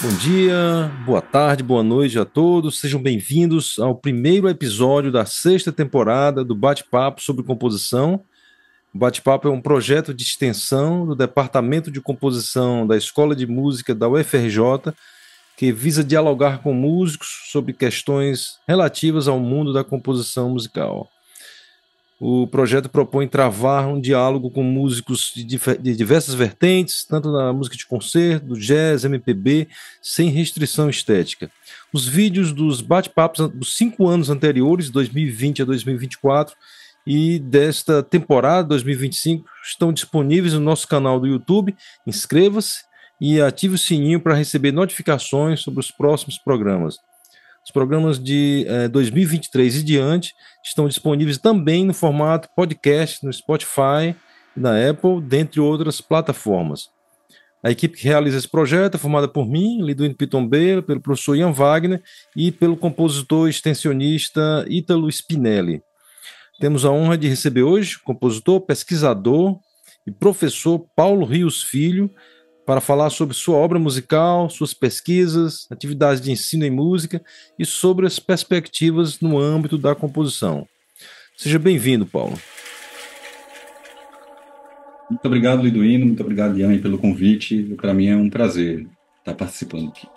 Bom dia, boa tarde, boa noite a todos. Sejam bem-vindos ao primeiro episódio da sexta temporada do Bate-Papo sobre Composição. O Bate-Papo é um projeto de extensão do Departamento de Composição da Escola de Música da UFRJ, que visa dialogar com músicos sobre questões relativas ao mundo da composição musical. O projeto propõe travar um diálogo com músicos de diversas vertentes, tanto na música de concerto, do jazz, MPB, sem restrição estética. Os vídeos dos bate-papos dos 5 anos anteriores, 2020 a 2024, e desta temporada 2025 estão disponíveis no nosso canal do YouTube. Inscreva-se e ative o sininho para receber notificações sobre os próximos programas. Os programas de 2023 e diante estão disponíveis também no formato podcast no Spotify e na Apple, dentre outras plataformas. A equipe que realiza esse projeto é formada por mim, Liduíno Pitombeira, pelo professor Ian Wagner e pelo compositor extensionista Ítalo Spinelli. Temos a honra de receber hoje o compositor, pesquisador e professor Paulo Rios Filho, para falar sobre sua obra musical, suas pesquisas, atividades de ensino em música e sobre as perspectivas no âmbito da composição. Seja bem-vindo, Paulo. Muito obrigado, Liduíno. Muito obrigado, Ian, pelo convite. Para mim é um prazer estar participando aqui.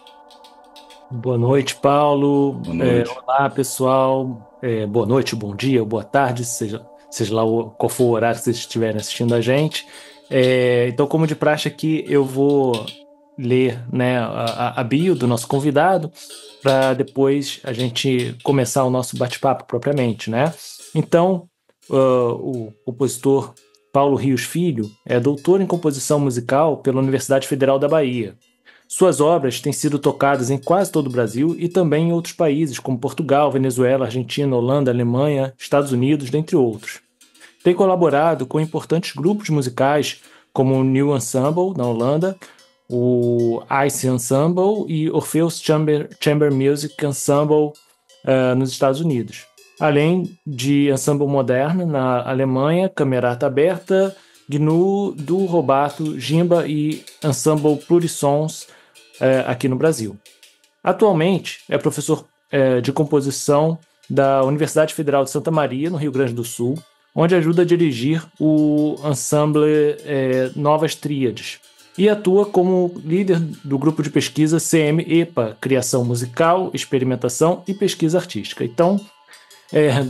Boa noite, Paulo. Boa noite. Olá, pessoal. Boa noite, bom dia, boa tarde, seja lá qual for o horário que vocês estiverem assistindo a gente. Então, como de praxe aqui, eu vou ler, né, a bio do nosso convidado para depois a gente começar o nosso bate-papo propriamente, né? Então, o compositor Paulo Rios Filho é doutor em composição musical pela Universidade Federal da Bahia. Suas obras têm sido tocadas em quase todo o Brasil e também em outros países, como Portugal, Venezuela, Argentina, Holanda, Alemanha, Estados Unidos, dentre outros. Tem colaborado com importantes grupos musicais, como o New Ensemble, na Holanda, o Ice Ensemble e Orpheus Chamber Music Ensemble, nos Estados Unidos. Além de ensemble moderno na Alemanha, Camerata Aberta, GNU, Du Robato, Jimba e Ensemble Plurisons aqui no Brasil. Atualmente é professor de composição da Universidade Federal de Santa Maria, no Rio Grande do Sul, onde ajuda a dirigir o ensemble Novas Tríades, e atua como líder do grupo de pesquisa CM-EPA, Criação Musical, Experimentação e Pesquisa Artística. Então,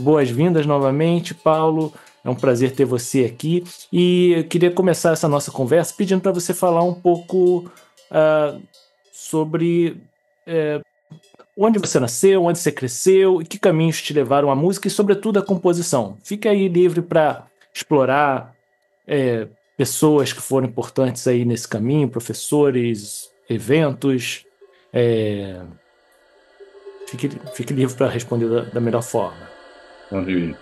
boas-vindas novamente, Paulo. É um prazer ter você aqui. E eu queria começar essa nossa conversa pedindo para você falar um pouco sobre onde você nasceu, onde você cresceu e que caminhos te levaram à música e, sobretudo, à composição. Fique aí livre para explorar pessoas que foram importantes aí nesse caminho, professores, eventos. Fique livre para responder da melhor forma. Valeu.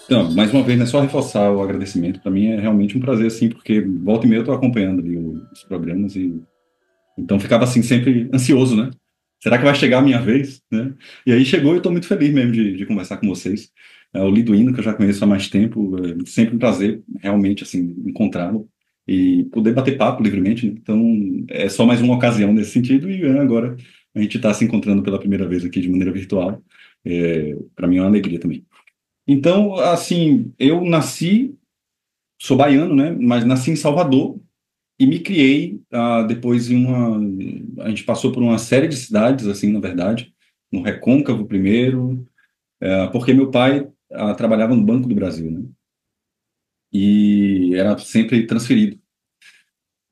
Então, mais uma vez, né, só reforçar o agradecimento. Para mim é realmente um prazer, assim, porque volta e meia eu estou acompanhando ali os programas e então ficava assim sempre ansioso, né? Será que vai chegar a minha vez, né? E aí chegou e eu estou muito feliz mesmo de conversar com vocês. O Liduíno, que eu já conheço há mais tempo, é sempre um prazer realmente assim encontrá-lo e poder bater papo livremente, né? Então é só mais uma ocasião nesse sentido e agora a gente está se encontrando pela primeira vez aqui de maneira virtual. Para mim é uma alegria também. Então, assim, eu nasci, sou baiano, né? Mas nasci em Salvador e me criei depois em uma. A gente passou por uma série de cidades, assim, na verdade, no Recôncavo primeiro, porque meu pai trabalhava no Banco do Brasil, né? E era sempre transferido.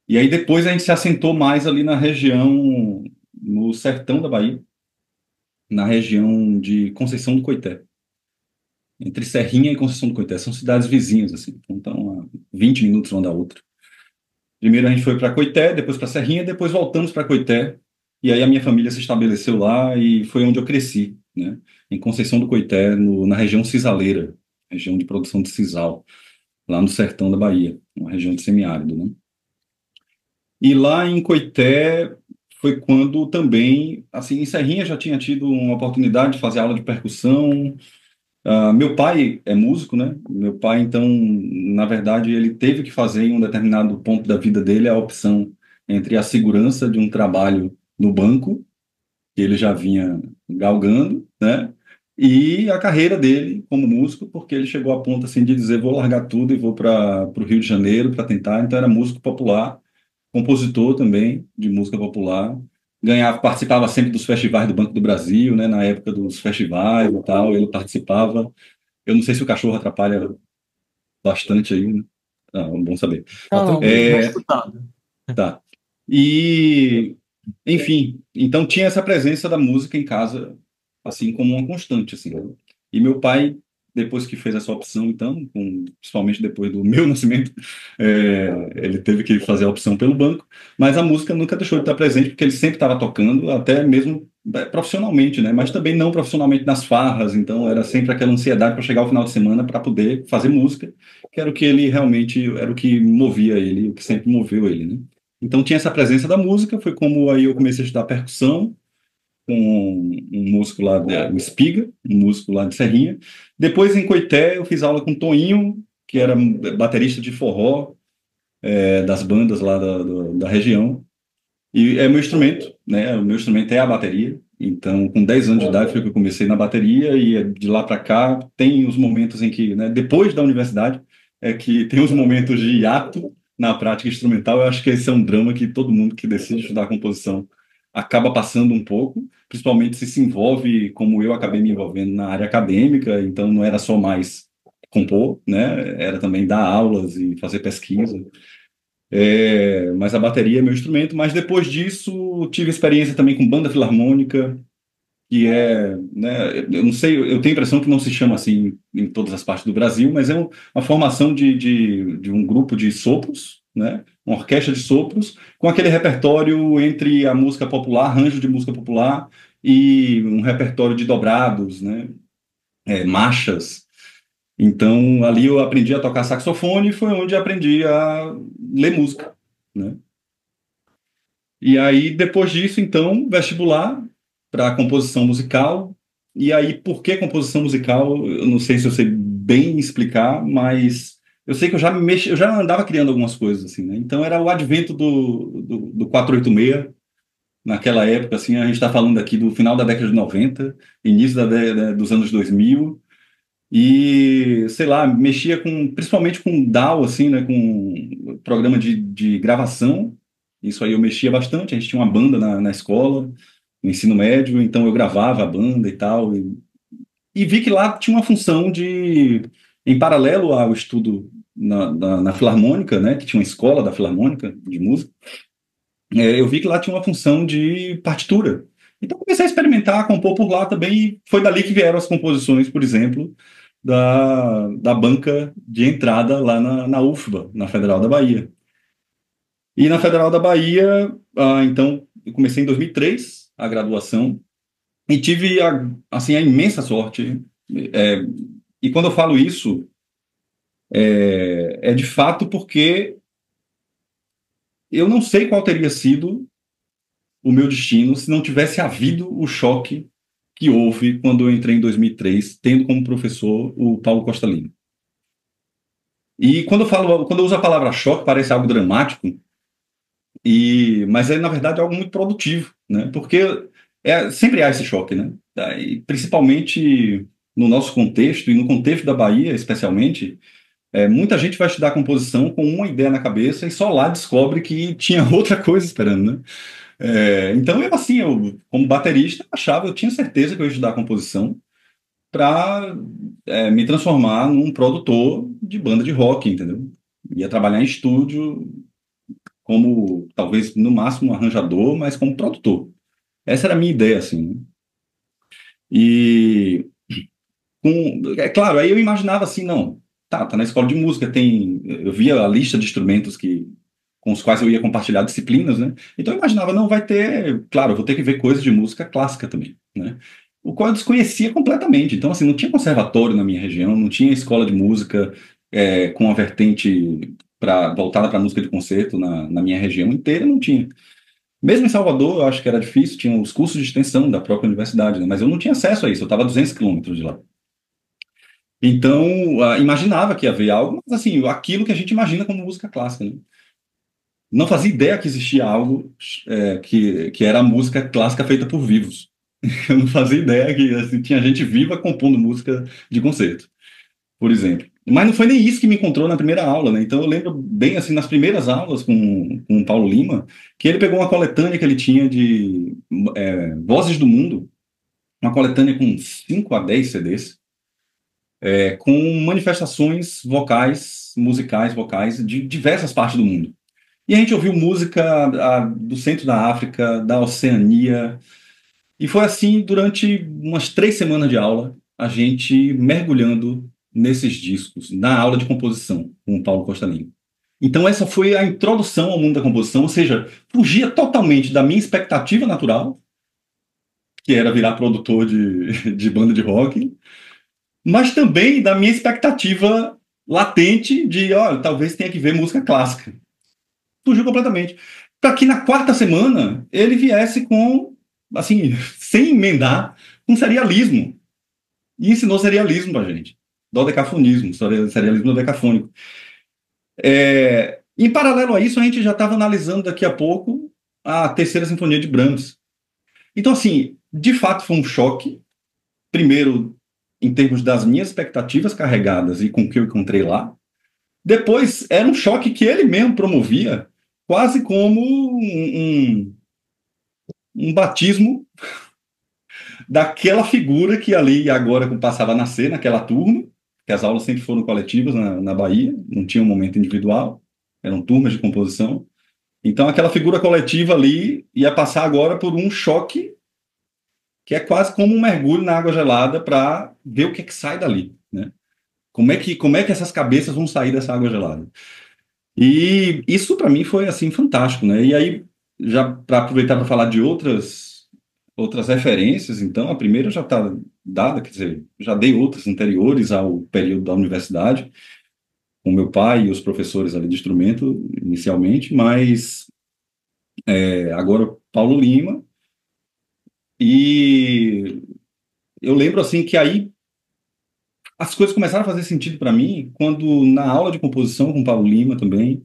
E aí depois a gente se assentou mais ali na região, no sertão da Bahia, na região de Conceição do Coité. Entre Serrinha e Conceição do Coité. São cidades vizinhas, assim, então estão a 20 minutos uma da outra. Primeiro a gente foi para Coité, depois para Serrinha, depois voltamos para Coité, e aí a minha família se estabeleceu lá e foi onde eu cresci, né? Em Conceição do Coité, na região cisaleira, região de produção de sisal, lá no sertão da Bahia, uma região de semiárido, né? E lá em Coité foi quando também, assim, em Serrinha já tinha tido uma oportunidade de fazer aula de percussão. Meu pai é músico, né? Meu pai, então, na verdade, ele teve que fazer em um determinado ponto da vida dele a opção entre a segurança de um trabalho no banco, que ele já vinha galgando, né? E a carreira dele como músico, porque ele chegou a ponto assim de dizer vou largar tudo e vou para o Rio de Janeiro para tentar. Então era músico popular, compositor também de música popular, ganhava, participava sempre dos festivais do Banco do Brasil, né? Na época dos festivais e tal, ele participava. Eu não sei se o cachorro atrapalha bastante aí, né? Ah, bom saber. Não, não, não É, escutando. tá. E, enfim, então tinha essa presença da música em casa, assim, como uma constante, assim. E meu pai, depois que fez essa opção, então, principalmente depois do meu nascimento, ele teve que fazer a opção pelo banco, mas a música nunca deixou de estar presente, porque ele sempre estava tocando, até mesmo profissionalmente, né? Mas também não profissionalmente nas farras, então era sempre aquela ansiedade para chegar ao final de semana para poder fazer música, que era o que ele realmente, era o que movia ele, o que sempre moveu ele, né? Então tinha essa presença da música, foi como aí eu comecei a estudar percussão com um músico lá, o Espiga, um músico lá de Serrinha. Depois em Coité eu fiz aula com o Toinho, que era baterista de forró, das bandas lá da região. E é meu instrumento, né? O meu instrumento é a bateria. Então, com 10 anos de idade foi que eu comecei na bateria e de lá para cá tem os momentos em que, né, depois da universidade, é que tem os momentos de hiato na prática instrumental. Eu acho que esse é um drama que todo mundo que decide estudar composição acaba passando um pouco, principalmente se envolve, como eu acabei me envolvendo na área acadêmica, então não era só mais compor, né? Era também dar aulas e fazer pesquisa. Mas a bateria é meu instrumento. Mas depois disso, tive experiência também com banda filarmônica, que né, eu não sei, eu tenho a impressão que não se chama assim em todas as partes do Brasil, mas é uma formação de um grupo de sopros, né, uma orquestra de sopros, com aquele repertório entre a música popular, arranjo de música popular, e um repertório de dobrados, né, marchas. Então, ali eu aprendi a tocar saxofone e foi onde aprendi a ler música, né? E aí, depois disso, então, vestibular para composição musical. E aí, por que composição musical? Eu não sei se eu sei bem explicar, mas eu sei que eu já andava criando algumas coisas, assim, né? Então, era o advento do 486, naquela época, assim, a gente está falando aqui do final da década de 90, início dos anos 2000, e, sei lá, mexia principalmente com DAW, assim, né, com programa de gravação. Isso aí eu mexia bastante. A gente tinha uma banda na escola, no ensino médio, então eu gravava a banda e tal. E vi que lá tinha uma função em paralelo ao estudo na Filarmônica, né, que tinha uma escola da Filarmônica de música, eu vi que lá tinha uma função de partitura. Então comecei a experimentar, a compor por lá também, e foi dali que vieram as composições, por exemplo, da banca de entrada lá na UFBA, na Federal da Bahia. E na Federal da Bahia, então, eu comecei em 2003 a graduação e tive, assim, a imensa sorte. é, e quando eu falo isso, é de fato porque eu não sei qual teria sido o meu destino se não tivesse havido o choque que houve quando eu entrei em 2003, tendo como professor o Paulo Costa Lima. E quando eu uso a palavra choque, parece algo dramático, mas na verdade algo muito produtivo, né? Porque sempre há esse choque, né? E principalmente no nosso contexto e no contexto da Bahia, especialmente, muita gente vai estudar composição com uma ideia na cabeça e só lá descobre que tinha outra coisa esperando, né? Então eu como baterista eu tinha certeza que eu ia estudar composição para me transformar num produtor de banda de rock, entendeu? Ia trabalhar em estúdio como, talvez, no máximo, um arranjador, mas como produtor. Essa era a minha ideia, assim, né? E, é claro, aí eu imaginava assim, não, tá na escola de música, eu via a lista de instrumentos com os quais eu ia compartilhar disciplinas, né? Então eu imaginava, não, vai ter, claro, eu vou ter que ver coisas de música clássica também, né? O qual eu desconhecia completamente. Então, assim, não tinha conservatório na minha região, não tinha escola de música com a vertente voltada para música de concerto na minha região inteira, não tinha. Mesmo em Salvador, eu acho que era difícil, tinha os cursos de extensão da própria universidade, né? Mas eu não tinha acesso a isso, eu estava a 200 quilômetros de lá. Então, imaginava que ia haver algo, mas assim, aquilo que a gente imagina como música clássica, né? não fazia ideia que existia algo que era a música clássica feita por vivos. Eu não fazia ideia que assim, tinha gente viva compondo música de concerto, por exemplo. Mas não foi nem isso que me encontrou na primeira aula, né? Então eu lembro bem, assim, nas primeiras aulas com o Paulo Lima, que ele pegou uma coletânea que ele tinha de Vozes do Mundo, uma coletânea com 5 a 10 CDs, com manifestações vocais, musicais, vocais, de diversas partes do mundo. E a gente ouviu música do centro da África, da Oceania, e foi assim durante umas 3 semanas de aula, a gente mergulhando nesses discos, na aula de composição com o Paulo Costa Lima. Então essa foi a introdução ao mundo da composição, ou seja, fugia totalmente da minha expectativa natural, que era virar produtor de banda de rock, mas também da minha expectativa latente de, olha, talvez tenha que ver música clássica. Fugiu completamente. Para que na quarta semana ele viesse com, assim, sem emendar, com serialismo. E ensinou serialismo para a gente. Dodecafonismo, serialismo dodecafônico. Em paralelo a isso, a gente já estava analisando daqui a pouco a Terceira Sinfonia de Brahms. Então, assim, de fato foi um choque. Primeiro, em termos das minhas expectativas carregadas e com o que eu encontrei lá. Depois, era um choque que ele mesmo promovia, quase como um batismo daquela figura que ali agora passava a nascer naquela turma, que as aulas sempre foram coletivas na Bahia, não tinha um momento individual, eram turmas de composição. Então, aquela figura coletiva ali ia passar agora por um choque que é quase como um mergulho na água gelada para ver o que sai dali, né? Como é que essas cabeças vão sair dessa água gelada? E isso para mim foi assim fantástico, né? E aí já para aproveitar para falar de outras referências, então a primeira já está dada, quer dizer, já dei outras anteriores ao período da universidade, com meu pai e os professores ali de instrumento inicialmente, mas agora Paulo Lima. E eu lembro assim que aí as coisas começaram a fazer sentido para mim quando na aula de composição com Paulo Lima também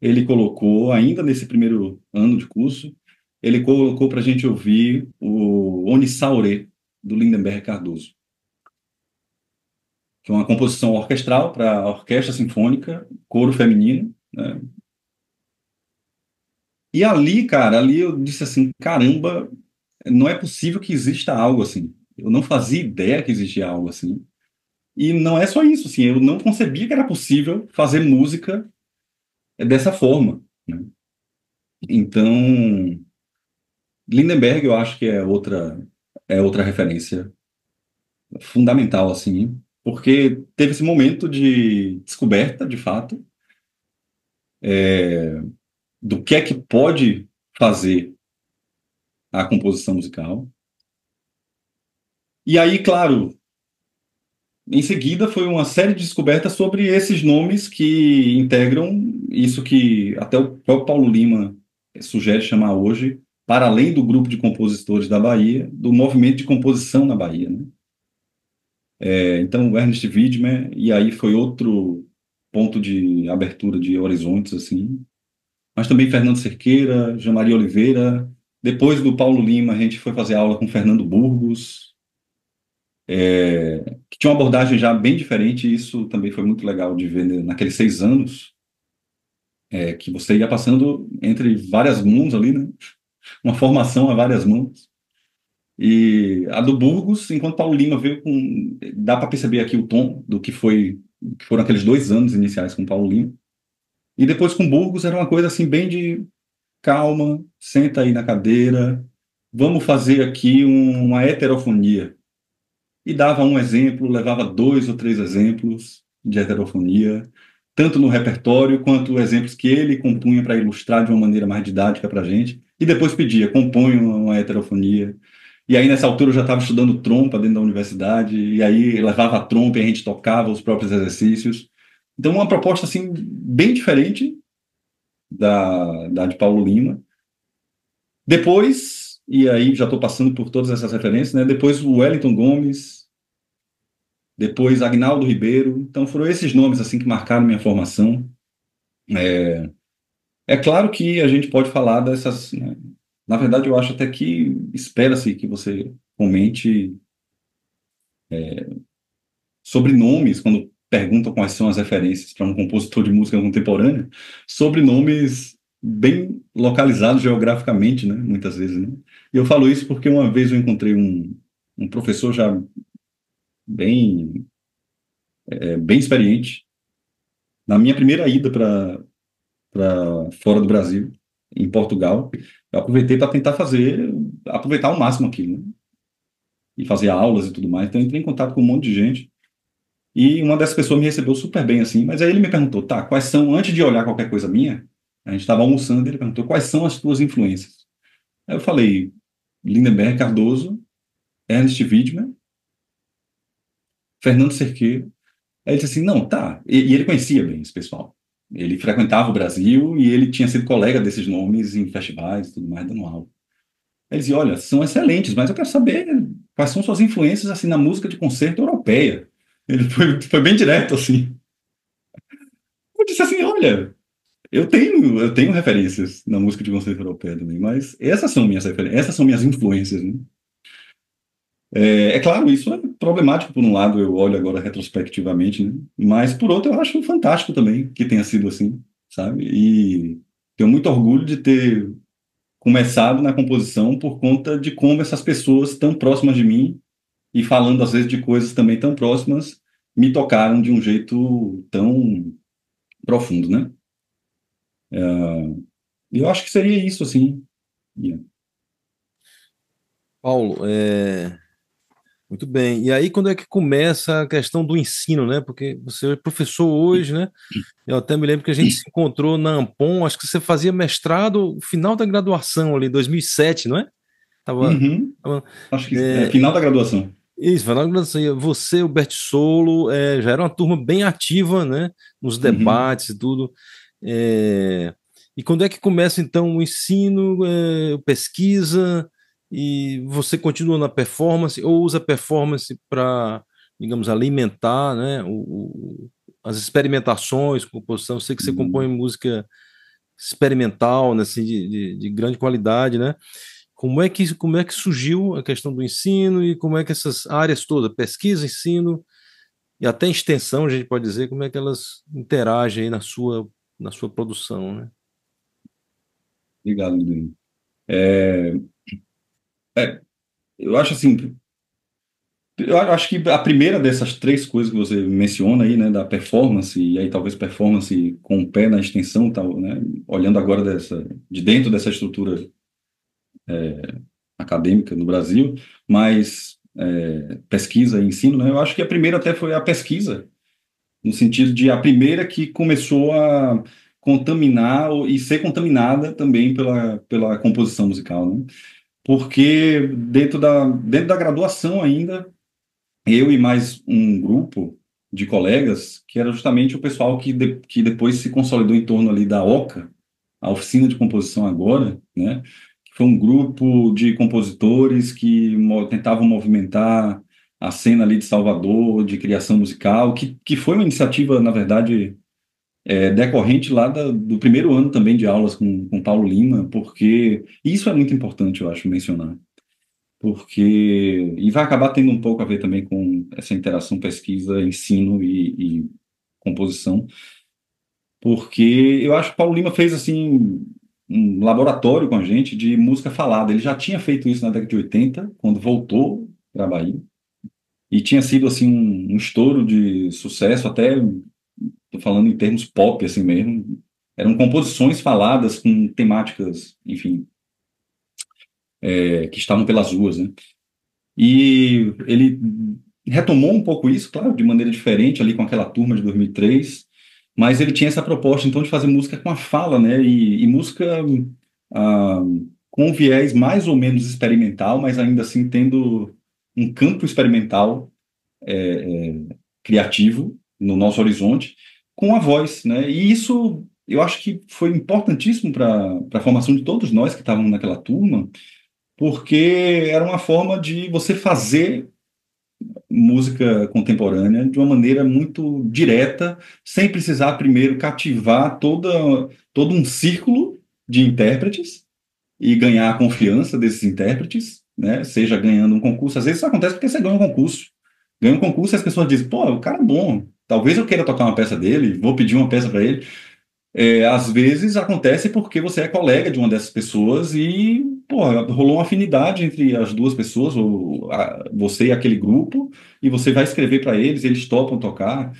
ele colocou, ainda nesse primeiro ano de curso, ele colocou para a gente ouvir o Onissaurê, do Lindenberg Cardoso, que é uma composição orquestral para orquestra sinfônica, coro feminino, né? E ali, cara, ali eu disse assim, caramba, não é possível que exista algo assim. Eu não fazia ideia que existia algo assim. E não é só isso, assim, eu não concebia que era possível fazer música dessa forma, né? Então, Lindenberg, eu acho que é outra referência fundamental, assim, porque teve esse momento de descoberta, de fato, do que é que pode fazer a composição musical. E aí, claro, em seguida foi uma série de descobertas sobre esses nomes que integram isso que até o próprio Paulo Lima sugere chamar hoje, para além do grupo de compositores da Bahia, do movimento de composição na Bahia, né? Então, Ernest Wiedmer, e aí foi outro ponto de abertura de horizontes, assim. Mas também Fernando Cerqueira, Jean Maria Oliveira. Depois do Paulo Lima, a gente foi fazer aula com Fernando Burgos, que tinha uma abordagem já bem diferente, e isso também foi muito legal de ver naqueles 6 anos, que você ia passando entre várias mãos ali, né? Uma formação a várias mãos. E a do Burgos, enquanto Paulo Lima veio com... Dá para perceber aqui o tom do que foram aqueles 2 anos iniciais com Paulo Lima. E depois com Burgos era uma coisa assim bem de calma, senta aí na cadeira, vamos fazer aqui uma heterofonia. E dava um exemplo, levava 2 ou 3 exemplos de heterofonia, tanto no repertório quanto exemplos que ele compunha para ilustrar de uma maneira mais didática para a gente. E depois pedia, compõe uma heterofonia. E aí, nessa altura, eu já estava estudando trompa dentro da universidade, e aí levava a trompa e a gente tocava os próprios exercícios. Então, uma proposta, assim, bem diferente da de Paulo Lima. Depois, e aí já estou passando por todas essas referências, né? Depois o Wellington Gomes, depois Agnaldo Ribeiro. Então, foram esses nomes, assim, que marcaram minha formação. É claro que a gente pode falar dessas, né? Na verdade, eu acho até que espera-se que você comente sobre nomes, quando perguntam quais são as referências para um compositor de música contemporânea, sobre nomes bem localizados geograficamente, né? Muitas vezes, né? E eu falo isso porque uma vez eu encontrei um professor já bem, bem experiente, na minha primeira ida para fora do Brasil, em Portugal, eu aproveitei para tentar aproveitar ao máximo aquilo, né? E fazer aulas e tudo mais. Então, eu entrei em contato com um monte de gente. E uma dessas pessoas me recebeu super bem, assim. Mas aí ele me perguntou, tá, quais são, antes de olhar qualquer coisa minha, a gente estava almoçando, ele perguntou, quais são as tuas influências? Aí eu falei, Lindenberg Cardoso, Ernest Widmer, Fernando Cerqueira. Aí ele disse assim, não, tá. E ele conhecia bem esse pessoal. Ele frequentava o Brasil e ele tinha sido colega desses nomes em festivais e tudo mais, dando aula. Aí ele dizia, olha, são excelentes, mas eu quero saber quais são suas influências, assim, na música de concerto europeia. Ele foi bem direto, assim. Eu disse assim, olha, eu tenho referências na música de concerto europeia também, mas essas são minhas referências, essas são minhas influências, né? É claro, isso é problemático por um lado, eu olho agora retrospectivamente, né? Mas por outro eu acho fantástico também que tenha sido assim, sabe? E tenho muito orgulho de ter começado na composição por conta de como essas pessoas tão próximas de mim e falando às vezes de coisas também tão próximas me tocaram de um jeito tão profundo, né? E eu acho que seria isso, assim. Yeah. Paulo, muito bem. E aí, quando é que começa a questão do ensino, né? Porque você é professor hoje, né? Eu até me lembro que a gente se encontrou na Ampon, acho que você fazia mestrado, no final da graduação ali, 2007, não é? Tava, Uhum. tava- Acho que é é, final da graduação. isso, final da graduação. E você, o Bertissolo, já era uma turma bem ativa, né? Nos Uhum. debates e tudo. É, e quando é que começa, então, o ensino, pesquisa, e você continua na performance, ou usa a performance para, digamos, alimentar, né, as experimentações, composição? Eu sei que você compõe Uhum. música experimental, né, assim, de grande qualidade, né? Como é que surgiu a questão do ensino e como é que essas áreas todas, pesquisa, ensino e até extensão, a gente pode dizer, como é que elas interagem aí na sua produção, né? Obrigado, Luiz. É, eu acho assim, eu acho que a primeira dessas três coisas que você menciona aí, né, da performance, e aí talvez performance com o pé na extensão, tal, né, olhando agora de dentro dessa estrutura acadêmica no Brasil, mas pesquisa e ensino, né, eu acho que a primeira até foi a pesquisa, no sentido de a primeira que começou a contaminar e ser contaminada também pela composição musical, né? Porque dentro da graduação ainda, eu e mais um grupo de colegas, que era justamente o pessoal que depois se consolidou em torno ali da OCA, a Oficina de Composição Agora, né? Que foi um grupo de compositores que tentavam movimentar a cena ali de Salvador, de criação musical, que foi uma iniciativa, na verdade, decorrente lá do primeiro ano também de aulas com Paulo Lima, porque isso é muito importante, eu acho, mencionar. Porque, e vai acabar tendo um pouco a ver também com essa interação pesquisa, ensino e composição, porque eu acho que Paulo Lima fez assim um laboratório com a gente de música falada. Ele já tinha feito isso na década de 80, quando voltou para a Bahia, e tinha sido assim um estouro de sucesso, até tô falando em termos pop assim mesmo. Eram composições faladas com temáticas, enfim, que estavam pelas ruas, né? E ele retomou um pouco isso, claro, de maneira diferente ali com aquela turma de 2003, mas ele tinha essa proposta então de fazer música com a fala, né? E música ah, com um viés mais ou menos experimental, mas ainda assim tendo um campo experimental criativo no nosso horizonte, com a voz, né? E isso eu acho que foi importantíssimo para a formação de todos nós que estávamos naquela turma, porque era uma forma de você fazer música contemporânea de uma maneira muito direta, sem precisar primeiro cativar todo um círculo de intérpretes e ganhar a confiança desses intérpretes, né? Seja ganhando um concurso. Às vezes isso acontece porque você ganha um concurso. Ganha um concurso e as pessoas dizem, pô, o cara é bom, talvez eu queira tocar uma peça dele, vou pedir uma peça para ele. Às vezes acontece porque você é colega de uma dessas pessoas e, pô, rolou uma afinidade entre as duas pessoas, você e aquele grupo, e você vai escrever para eles topam tocar.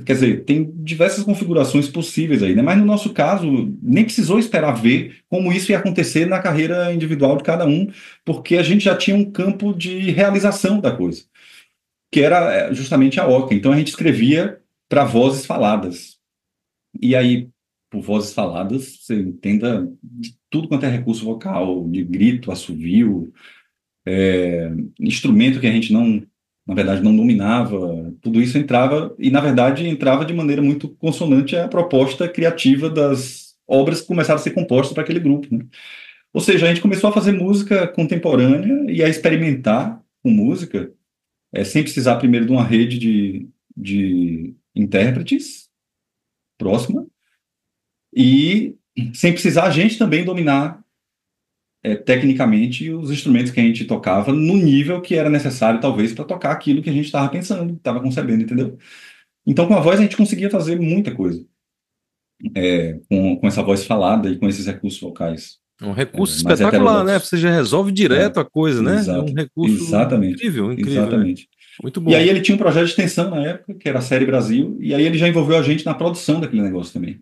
Quer dizer, tem diversas configurações possíveis aí, né? Mas no nosso caso, nem precisou esperar ver como isso ia acontecer na carreira individual de cada um, porque a gente já tinha um campo de realização da coisa, que era justamente a oca. Então a gente escrevia para vozes faladas. E aí, por vozes faladas, você entenda de tudo quanto é recurso vocal, de grito, assovio, instrumento que a gente não, na verdade, não dominava, tudo isso entrava, e na verdade entrava de maneira muito consonante à proposta criativa das obras que começaram a ser compostas para aquele grupo, né? Ou seja, a gente começou a fazer música contemporânea e a experimentar com música, sem precisar primeiro de uma rede de intérpretes próxima, e sem precisar a gente também dominar tecnicamente os instrumentos que a gente tocava no nível que era necessário, talvez, para tocar aquilo que a gente estava pensando, estava concebendo, entendeu? Então, com a voz, a gente conseguia fazer muita coisa, com essa voz falada e com esses recursos vocais É um recurso mais espetacular, né? heterodoxos. Você já resolve direto a coisa, né? É um Exato, recurso exatamente, incrível, incrível, né? exatamente. Muito E aí bom. ele tinha um projeto de extensão na época, que era a Série Brasil, e aí ele já envolveu a gente na produção daquele negócio também.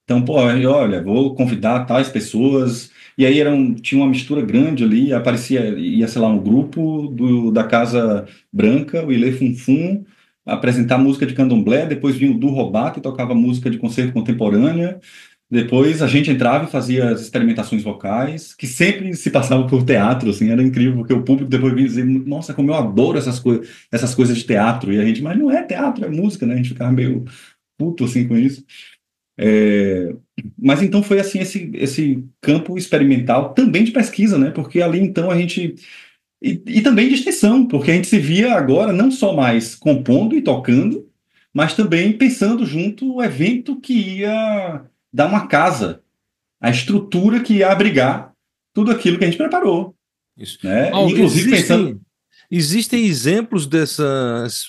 Então, pô, olha, vou convidar tais pessoas. E aí tinha uma mistura grande ali, ia, sei lá, um grupo da Casa Branca, o Ilê Funfun, apresentar música de candomblé, depois vinha o Du Robato, que tocava música de concerto contemporânea, depois a gente entrava e fazia as experimentações vocais, que sempre se passava por teatro, assim, era incrível, porque o público depois vinha dizer, nossa, como eu adoro essas coisas de teatro, e a gente, mas não é teatro, é música, né? A gente ficava meio puto, assim, com isso. É, mas então foi assim esse campo experimental também de pesquisa, né? Porque ali então a gente e também de extensão, porque a gente se via agora não só mais compondo e tocando, mas também pensando junto o evento que ia dar uma casa, a estrutura que ia abrigar tudo aquilo que a gente preparou, Isso. né? Paulo, Inclusive pensando, existem exemplos dessas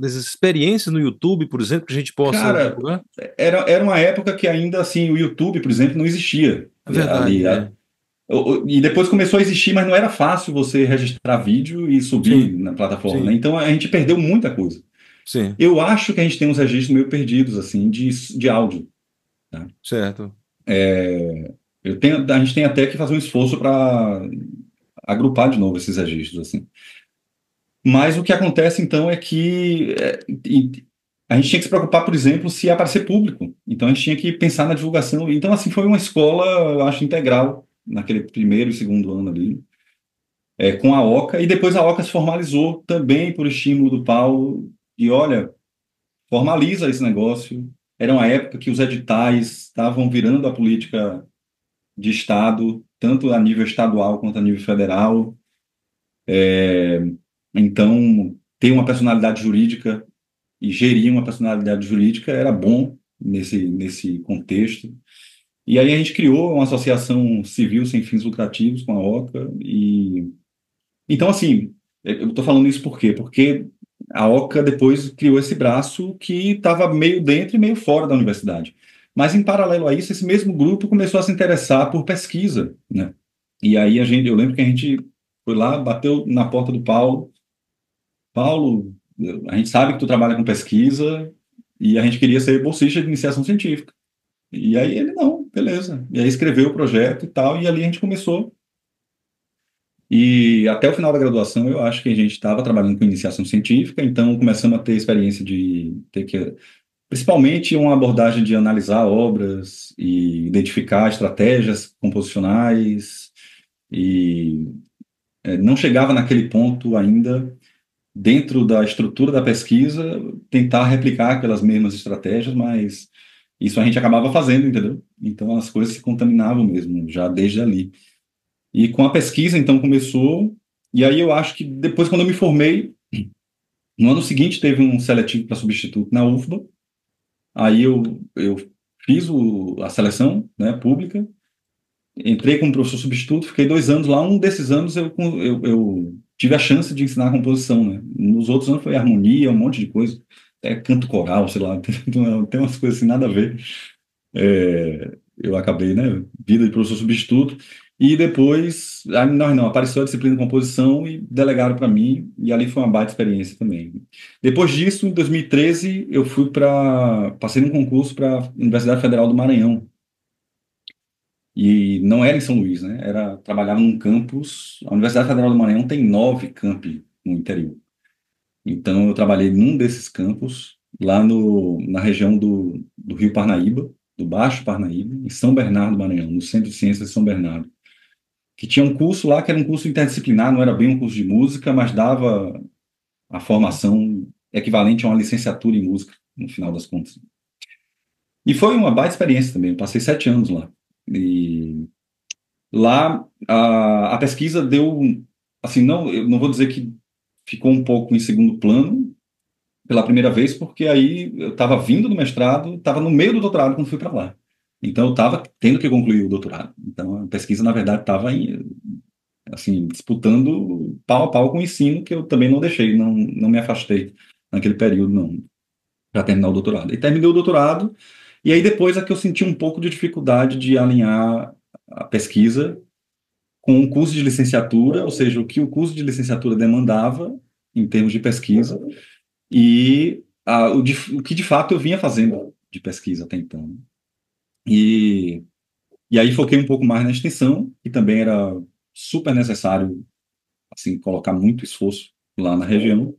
experiências no YouTube, por exemplo, que a gente possa cara, divulgar? era uma época que ainda assim o YouTube, por exemplo, não existia É verdade, ali. é. E depois começou a existir, mas não era fácil você registrar vídeo e subir Sim, na plataforma, né? sim, Então a gente perdeu muita coisa. sim, Eu acho que a gente tem uns registros meio perdidos, assim, de áudio, tá? certo. A gente tem até que fazer um esforço para agrupar de novo esses registros, assim. Mas o que acontece, então, é que a gente tinha que se preocupar, por exemplo, se ia aparecer público. Então a gente tinha que pensar na divulgação. Então, assim, foi uma escola, eu acho, integral, naquele primeiro e segundo ano ali, com a Oca, e depois a Oca se formalizou também por estímulo do Paulo, e olha, formaliza esse negócio. Era uma época que os editais estavam virando a política de Estado, tanto a nível estadual quanto a nível federal. Então, ter uma personalidade jurídica e gerir uma personalidade jurídica era bom nesse contexto. E aí a gente criou uma associação civil sem fins lucrativos com a Oca, e então, assim, eu estou falando isso por quê? Porque a Oca depois criou esse braço que estava meio dentro e meio fora da universidade. Mas, em paralelo a isso, esse mesmo grupo começou a se interessar por pesquisa, né? E aí eu lembro que a gente foi lá, bateu na porta do Paulo. Paulo, a gente sabe que tu trabalha com pesquisa e a gente queria ser bolsista de iniciação científica. E aí ele, não, beleza. E aí escreveu o projeto e tal, e ali a gente começou. E até o final da graduação, eu acho que a gente estava trabalhando com iniciação científica, então começamos a ter experiência de ter que, principalmente, uma abordagem de analisar obras e identificar estratégias composicionais, e não chegava naquele ponto ainda, dentro da estrutura da pesquisa, tentar replicar aquelas mesmas estratégias, mas isso a gente acabava fazendo, entendeu? Então as coisas se contaminavam mesmo, já desde ali. E com a pesquisa, então, começou. E aí eu acho que depois, quando eu me formei, no ano seguinte teve um seletivo para substituto na UFBA. Aí eu fiz a seleção, né, pública, entrei como professor substituto, fiquei 2 anos lá. Um desses anos eu tive a chance de ensinar composição, né? Nos outros anos foi harmonia, um monte de coisa, até canto coral, sei lá, tem umas coisas assim, nada a ver. Eu acabei, né, vida de professor substituto, e depois, não, apareceu a disciplina de composição e delegaram para mim, e ali foi uma baita experiência também. Depois disso, em 2013, eu passei num concurso para a Universidade Federal do Maranhão, e não era em São Luís, né, trabalhava num campus. A Universidade Federal do Maranhão tem 9 campi no interior, então eu trabalhei num desses campos, lá na região do Rio Parnaíba, do Baixo Parnaíba, em São Bernardo do Maranhão, no Centro de Ciências de São Bernardo, que tinha um curso lá que era um curso interdisciplinar, não era bem um curso de música, mas dava a formação equivalente a uma licenciatura em música, no final das contas. E foi uma baita experiência também, eu passei 7 anos lá. E lá a pesquisa deu, assim, não, eu não vou dizer que ficou um pouco em segundo plano, pela primeira vez, porque aí eu estava vindo do mestrado, estava no meio do doutorado quando fui para lá. Então eu estava tendo que concluir o doutorado. Então a pesquisa, na verdade, estava assim, disputando pau a pau com o ensino, que eu também não deixei, não me afastei naquele período, não, para terminar o doutorado. E terminei o doutorado, e aí depois é que eu senti um pouco de dificuldade de alinhar a pesquisa com o curso de licenciatura, ou seja, o que o curso de licenciatura demandava em termos de pesquisa, e o que de fato eu vinha fazendo de pesquisa até então. E, e aí foquei um pouco mais na extensão, que também era super necessário, assim, colocar muito esforço lá na região.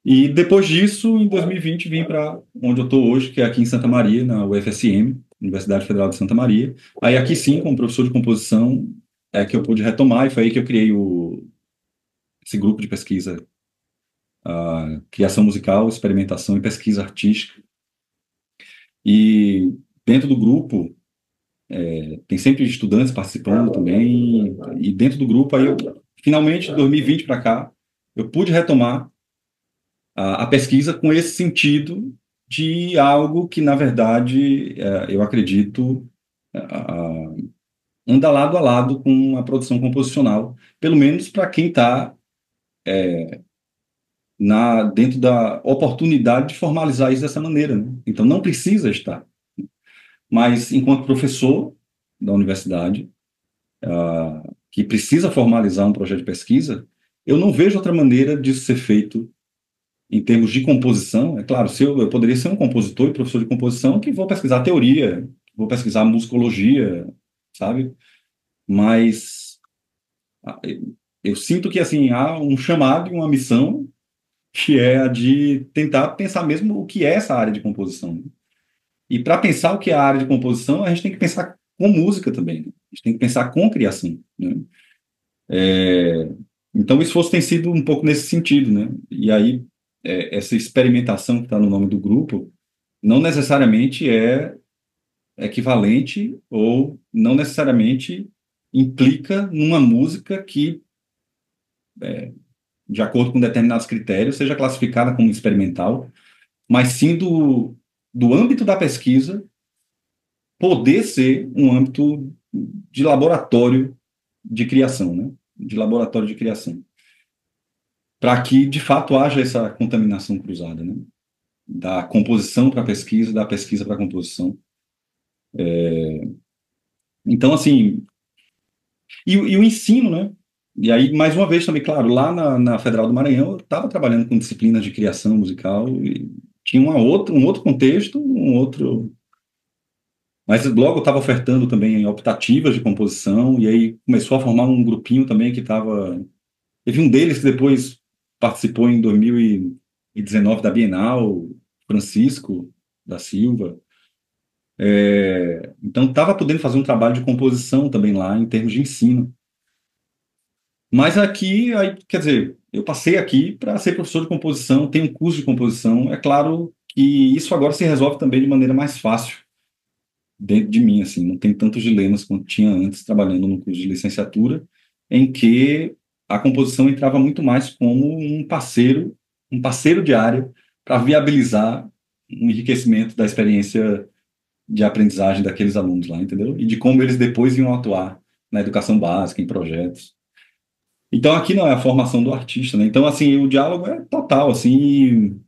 E depois disso, em 2020, vim para onde eu estou hoje, que é aqui em Santa Maria, na UFSM, Universidade Federal de Santa Maria. Aí aqui sim, como professor de composição, é que eu pude retomar, e foi aí que eu criei esse grupo de pesquisa, criação musical, experimentação e pesquisa artística. E dentro do grupo, tem sempre estudantes participando também, e dentro do grupo, aí finalmente, de 2020 para cá, eu pude retomar a pesquisa com esse sentido de algo que, na verdade, eu acredito, anda lado a lado com a produção composicional, pelo menos para quem está dentro da oportunidade de formalizar isso dessa maneira, né? Então, não precisa estar. Mas, enquanto professor da universidade, que precisa formalizar um projeto de pesquisa, eu não vejo outra maneira disso ser feito em termos de composição. É claro, eu poderia ser um compositor e professor de composição que vou pesquisar teoria, vou pesquisar musicologia, sabe? Mas eu sinto que assim há um chamado e uma missão que é a de tentar pensar mesmo o que é essa área de composição. E para pensar o que é a área de composição, a gente tem que pensar com música também, né? A gente tem que pensar com criação, né? Então o esforço tem sido um pouco nesse sentido, né? E aí essa experimentação que está no nome do grupo não necessariamente é equivalente ou não necessariamente implica numa música que, de acordo com determinados critérios, seja classificada como experimental, mas sim do âmbito da pesquisa poder ser um âmbito de laboratório de criação, né? De laboratório de criação. Para que, de fato, haja essa contaminação cruzada, né? Da composição para a pesquisa, da pesquisa para a composição. Então, assim, e o ensino, né? E aí, mais uma vez também, claro, lá na Federal do Maranhão, eu estava trabalhando com disciplinas de criação musical, e tinha um outro contexto, um outro... Mas logo eu estava ofertando também optativas de composição, e aí começou a formar um grupinho também que estava... Teve um deles que depois participou em 2019 da Bienal, Francisco da Silva. Então, estava podendo fazer um trabalho de composição também lá, em termos de ensino. Mas aqui, aí, quer dizer, eu passei aqui para ser professor de composição, tenho um curso de composição. É claro que isso agora se resolve também de maneira mais fácil dentro de mim, assim, não tem tantos dilemas quanto tinha antes trabalhando no curso de licenciatura, em que a composição entrava muito mais como um parceiro de área para viabilizar um enriquecimento da experiência de aprendizagem daqueles alunos lá, entendeu? E de como eles depois iam atuar na educação básica, em projetos. Então, aqui não é a formação do artista, né? Então, assim, o diálogo é total, assim.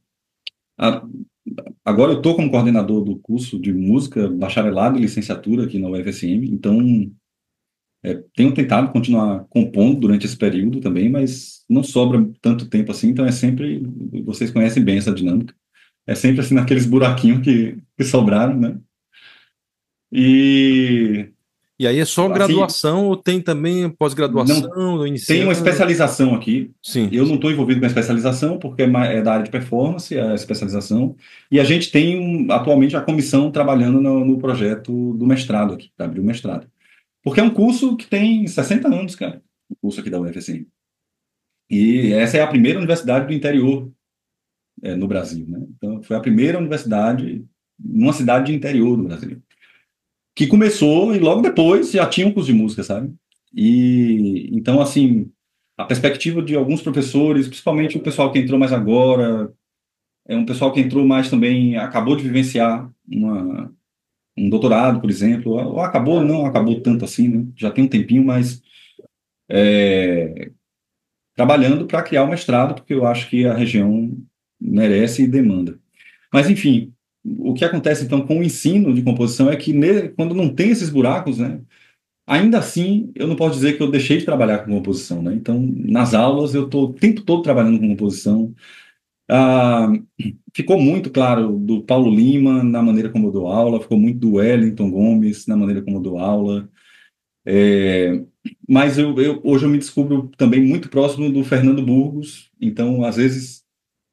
a- Agora eu estou como coordenador do curso de música, bacharelado e licenciatura aqui na UFSM, então tenho tentado continuar compondo durante esse período também, mas não sobra tanto tempo assim, então é sempre, vocês conhecem bem essa dinâmica, é sempre assim naqueles buraquinhos que sobraram, né? E, E aí é só assim, graduação ou tem também não pós-graduação, ou tem uma iniciando? especialização aqui. Sim, Eu não sim. estou envolvido com a especialização, porque é da área de performance, a especialização, e a gente tem atualmente a comissão trabalhando no projeto do mestrado aqui, para abrir o mestrado. Porque é um curso que tem 60 anos, cara, o curso aqui da UFSM. E essa é a primeira universidade do interior, no Brasil, né? Então, foi a primeira universidade numa cidade de interior do Brasil, que começou e logo depois já tinha um curso de música, sabe? E então, assim, a perspectiva de alguns professores, principalmente o pessoal que entrou mais agora, é um pessoal que entrou mais também, acabou de vivenciar um doutorado, por exemplo, ou acabou, não acabou tanto assim, né? Já tem um tempinho, mas trabalhando para criar o mestrado, porque eu acho que a região merece e demanda. Mas, enfim, o que acontece então com o ensino de composição é que quando não tem esses buracos, né? Ainda assim, eu não posso dizer que eu deixei de trabalhar com composição, né? Então, nas aulas, eu estou o tempo todo trabalhando com composição. Ah, ficou muito claro do Paulo Lima na maneira como eu dou aula, ficou muito do Wellington Gomes na maneira como eu dou aula. Mas hoje eu me descubro também muito próximo do Fernando Burgos. Então, às vezes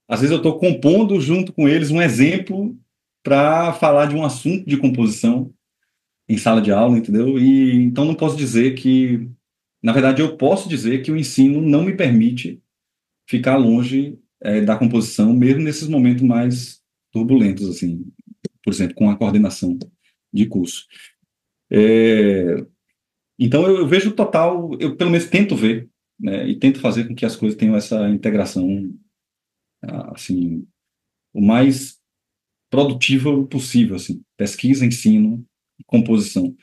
eu estou compondo junto com eles um exemplo para falar de um assunto de composição em sala de aula, entendeu? E então não posso dizer que na verdade, eu posso dizer que o ensino não me permite ficar longe, da composição, mesmo nesses momentos mais turbulentos, assim, por exemplo, com a coordenação de curso. É, então, eu vejo total, eu pelo menos tento ver, né, e tento fazer com que as coisas tenham essa integração, assim, o mais produtiva possível, assim, pesquisa, ensino, composição.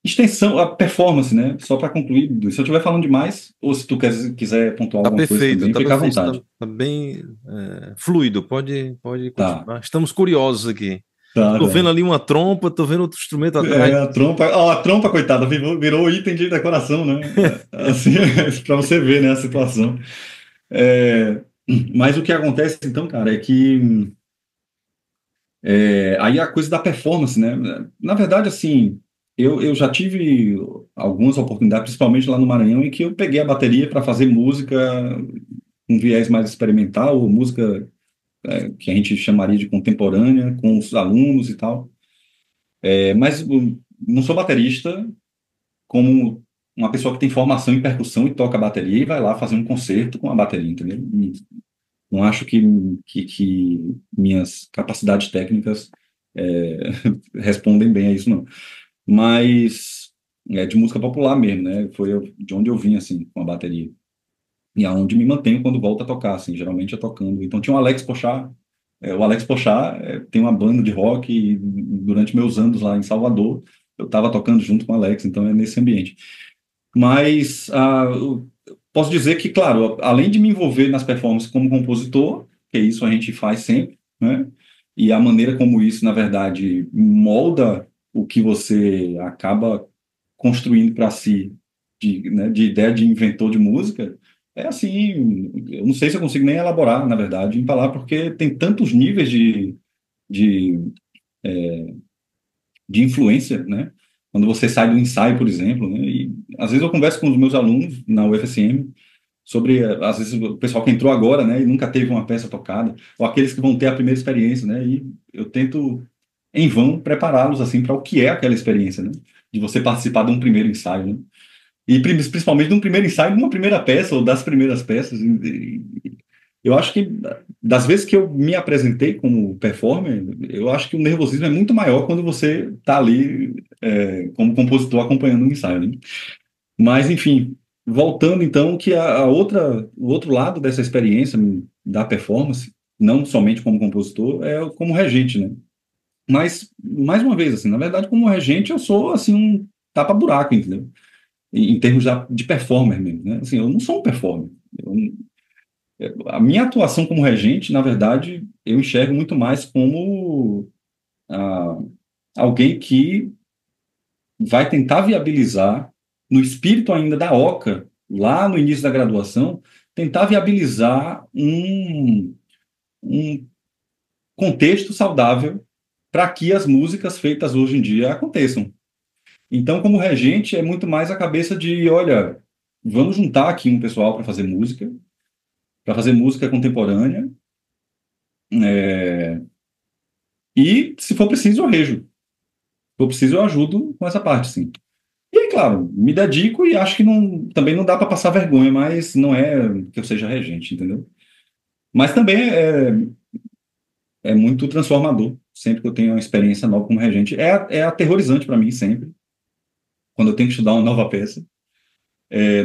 Extensão, a performance, né? Só para concluir, Dudu, se eu estiver falando demais, ou se tu quiser pontuar alguma coisa também, Tá fica à perfeito, tá, vontade. tá bem fluido, pode Tá, continuar. Estamos curiosos aqui. tá, Tô vendo tá. ali uma trompa, tô vendo outro instrumento atrás. É, a trompa, coitada, virou item de decoração, né? Assim, para você ver, né, a situação. É, mas o que acontece, então, cara, é que aí a coisa da performance, né? Na verdade, assim, eu já tive algumas oportunidades, principalmente lá no Maranhão, em que eu peguei a bateria para fazer música com viés mais experimental, ou música que a gente chamaria de contemporânea, com os alunos e tal. Mas não sou baterista como uma pessoa que tem formação em percussão e toca bateria e vai lá fazer um concerto com a bateria, entendeu? Não acho que minhas capacidades técnicas é, respondem bem a isso, não. Mas é de música popular mesmo, né? Foi de onde eu vim, assim, com a bateria. E aonde me mantenho quando volto a tocar, assim, geralmente é tocando. Então tinha o Alex Pochá. O Alex Pochá tem uma banda de rock e durante meus anos lá em Salvador, eu estava tocando junto com o Alex, então é nesse ambiente. Mas eu posso dizer que, claro, além de me envolver nas performances como compositor, que isso a gente faz sempre, né? E a maneira como isso, na verdade, molda o que você acaba construindo para si, né, de ideia de inventor de música, é assim, eu não sei se eu consigo nem elaborar, na verdade, em palavras, porque tem tantos níveis de, de influência, né? Quando você sai do ensaio, por exemplo, né? E às vezes eu converso com os meus alunos na UFSM sobre, às vezes, o pessoal que entrou agora, né, e nunca teve uma peça tocada, ou aqueles que vão ter a primeira experiência, né? E eu tento, em vão, prepará-los, assim, para o que é aquela experiência, né? De você participar de um primeiro ensaio, né? E principalmente de um primeiro ensaio, de uma primeira peça, ou das primeiras peças. Eu acho que, das vezes que eu me apresentei como performer, eu acho que o nervosismo é muito maior quando você está ali, como compositor acompanhando um ensaio, né? Mas, enfim, voltando então, que o outro lado dessa experiência da performance, não somente como compositor, é como regente, né? Mas, mais uma vez, assim, na verdade, como regente, eu sou, assim, um tapa-buraco, entendeu? Em termos de performer mesmo, né? Assim, eu não sou um performer. A minha atuação como regente, na verdade, eu enxergo muito mais como ah, alguém que vai tentar viabilizar, no espírito ainda da OCA, lá no início da graduação, tentar viabilizar um contexto saudável para que as músicas feitas hoje em dia aconteçam. Então, como regente, é muito mais a cabeça de, olha, vamos juntar aqui um pessoal para fazer música contemporânea, e, se for preciso, eu rejo. Se for preciso, eu ajudo com essa parte, sim. E aí, claro, me dedico e acho que não, também não dá para passar vergonha, mas não é que eu seja regente, entendeu? Mas também é muito transformador, sempre que eu tenho uma experiência nova como regente. É aterrorizante para mim, sempre, quando eu tenho que estudar uma nova peça.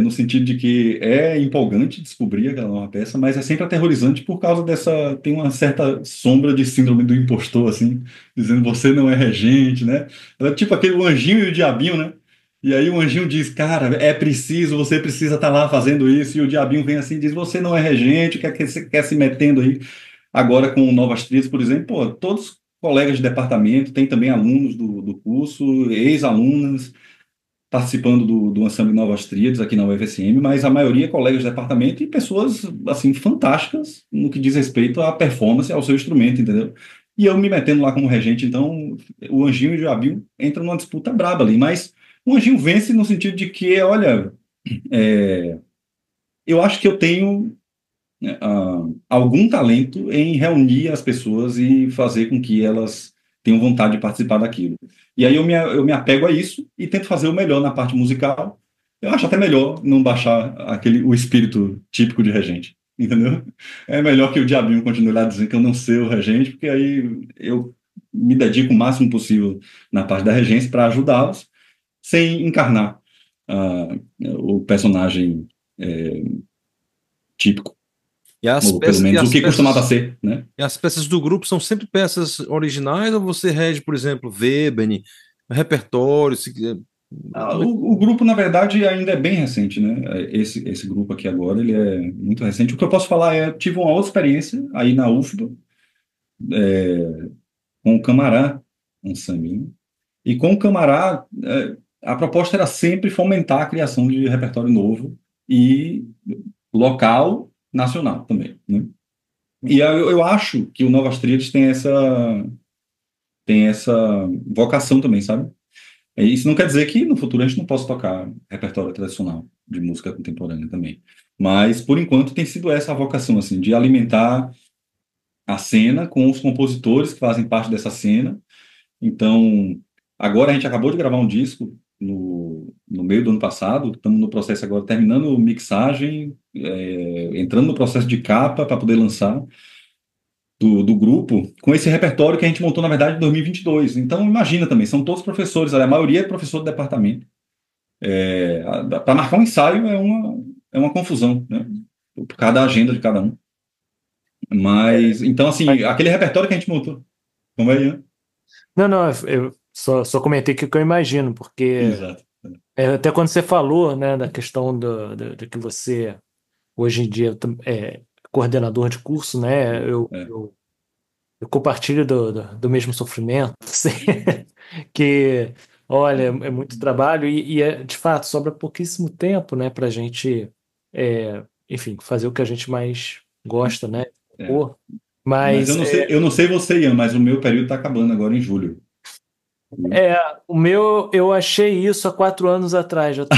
No sentido de que é empolgante descobrir aquela nova peça, mas é sempre aterrorizante por causa dessa. Tem uma certa sombra de síndrome do impostor, assim, dizendo você não é regente, né? É tipo aquele o anjinho e o diabinho, né? E aí o anjinho diz, cara, é preciso, você precisa estar lá fazendo isso, e o diabinho vem assim e diz, você não é regente, que você quer se metendo aí. Agora com Novas Trilhas, por exemplo, pô, todos colegas de departamento, tem também alunos do curso, ex-alunas participando do Ensemble Novas Tríades aqui na UFSM, mas a maioria é colegas de departamento e pessoas, assim, fantásticas no que diz respeito à performance, ao seu instrumento, entendeu? E eu me metendo lá como regente, então o Anjinho e o Diabinho entram numa disputa braba ali, mas o Anjinho vence no sentido de que, olha, eu acho que eu tenho algum talento em reunir as pessoas e fazer com que elas tenham vontade de participar daquilo. E aí eu me apego a isso e tento fazer o melhor na parte musical. Eu acho até melhor não baixar o espírito típico de regente, entendeu? É melhor que o diabinho continue lá dizendo que eu não sei o regente, porque aí eu me dedico o máximo possível na parte da regência para ajudá-los, sem encarnar o personagem típico, E as ou pelo peças, menos o que costumava ser, né? e as peças do grupo são sempre peças originais ou você rege, por exemplo, Webern, repertório, como é que... O grupo, na verdade, ainda é bem recente, né? Esse grupo aqui agora, ele é muito recente. O que eu posso falar é, tive uma outra experiência aí na UFBA, com o Camará, um sambinho. E com o Camará, a proposta era sempre fomentar a criação de repertório novo e local, nacional também, né? E eu acho que o Novas Tríades tem essa vocação também, sabe? Isso não quer dizer que no futuro a gente não possa tocar repertório tradicional de música contemporânea também. Mas, por enquanto, tem sido essa a vocação, assim, de alimentar a cena com os compositores que fazem parte dessa cena. Então, agora a gente acabou de gravar um disco no meio do ano passado, estamos no processo agora, terminando mixagem, entrando no processo de capa para poder lançar do grupo, com esse repertório que a gente montou, na verdade, em 2022. Então, imagina também, são todos professores, a maioria é professor do departamento. Para marcar um ensaio é uma confusão, né? Por cada agenda de cada um. Mas, então, assim, aquele repertório que a gente montou. Como é, Ian? Não, não, eu só comentei que eu imagino, porque Exato. até quando você falou, né, da questão do que você, hoje em dia, é coordenador de curso, né, É, eu compartilho do mesmo sofrimento, assim, que, olha, é muito trabalho e de fato, sobra pouquíssimo tempo, né, para a gente, enfim, fazer o que a gente mais gosta, né, é. pô, Mas mas eu não sei você, Ian, mas o meu período está acabando agora em julho. Viu? é, o meu, eu achei isso há 4 anos atrás, já tô...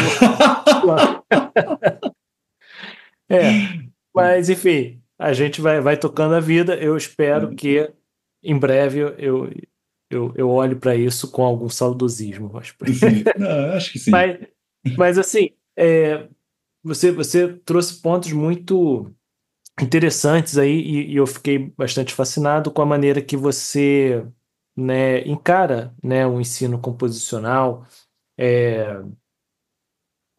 É, mas enfim, a gente vai tocando a vida. Eu espero É, que em breve eu olhe para isso com algum saudosismo. sim, não, acho que sim. Mas, mas assim, você trouxe pontos muito interessantes aí e eu fiquei bastante fascinado com a maneira que você, né, encara, né, o ensino composicional,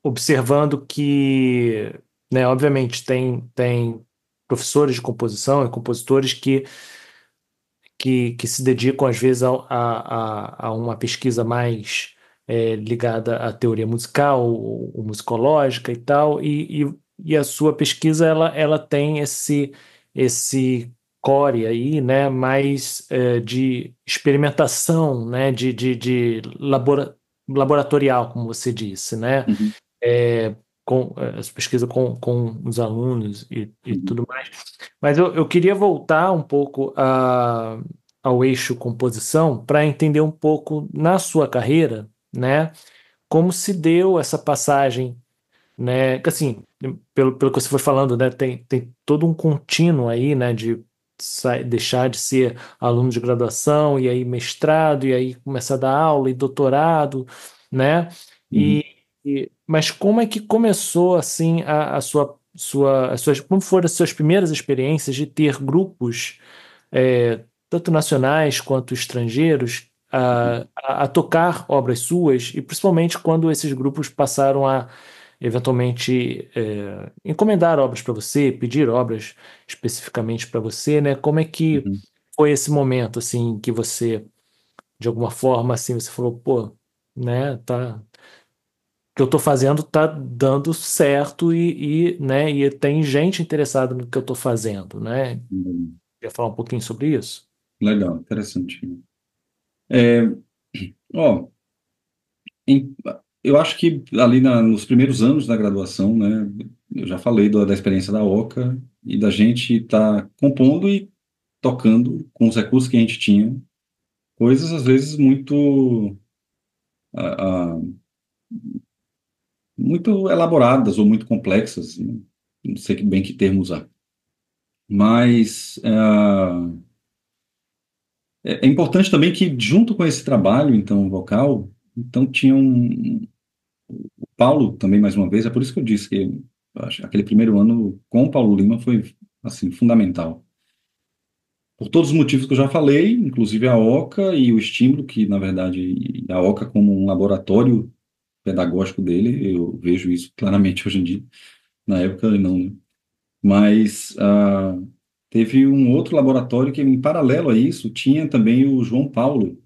observando que, né, obviamente tem professores de composição e compositores que se dedicam, às vezes, a uma pesquisa mais ligada à teoria musical, ou musicológica e tal, e a sua pesquisa ela tem esse core aí, né, mais de experimentação, né, laboratorial, como você disse, né? Uhum, Com essa pesquisa com os alunos e uhum, tudo mais. Mas eu queria voltar um pouco ao eixo composição para entender um pouco na sua carreira, né, como se deu essa passagem, né, que assim, pelo que você foi falando, né, tem todo um contínuo aí, né, de deixar de ser aluno de graduação e aí mestrado e aí começar a dar aula e doutorado, né? uhum. Mas como é que começou assim a as suas, como foram as suas primeiras experiências de ter grupos, tanto nacionais quanto estrangeiros, a tocar obras suas, e principalmente quando esses grupos passaram a eventualmente encomendar obras para você, pedir obras especificamente para você, né? Como é que Uhum. foi esse momento assim que você, de alguma forma, assim, você falou, pô, né, tá, o que eu tô fazendo tá dando certo né, e tem gente interessada no que eu tô fazendo, né? Uhum. Quer falar um pouquinho sobre isso? Legal, interessante. É, ó, em- eu acho que ali nos primeiros anos da graduação, né, eu já falei da experiência da OCA e da gente estar compondo e tocando com os recursos que a gente tinha, coisas às vezes ah, ah, muito elaboradas ou muito complexas, né? Não sei bem que termo usar. Mas é importante também que, junto com esse trabalho, então, vocal, então tinha o Paulo também, mais uma vez, é por isso que eu disse que eu acho, aquele primeiro ano com o Paulo Lima foi, assim, fundamental. Por todos os motivos que eu já falei, inclusive a OCA e o estímulo que, na verdade, a OCA como um laboratório pedagógico dele, eu vejo isso claramente hoje em dia. Na época, não, né? Mas teve um outro laboratório que, em paralelo a isso, tinha também o João Paulo,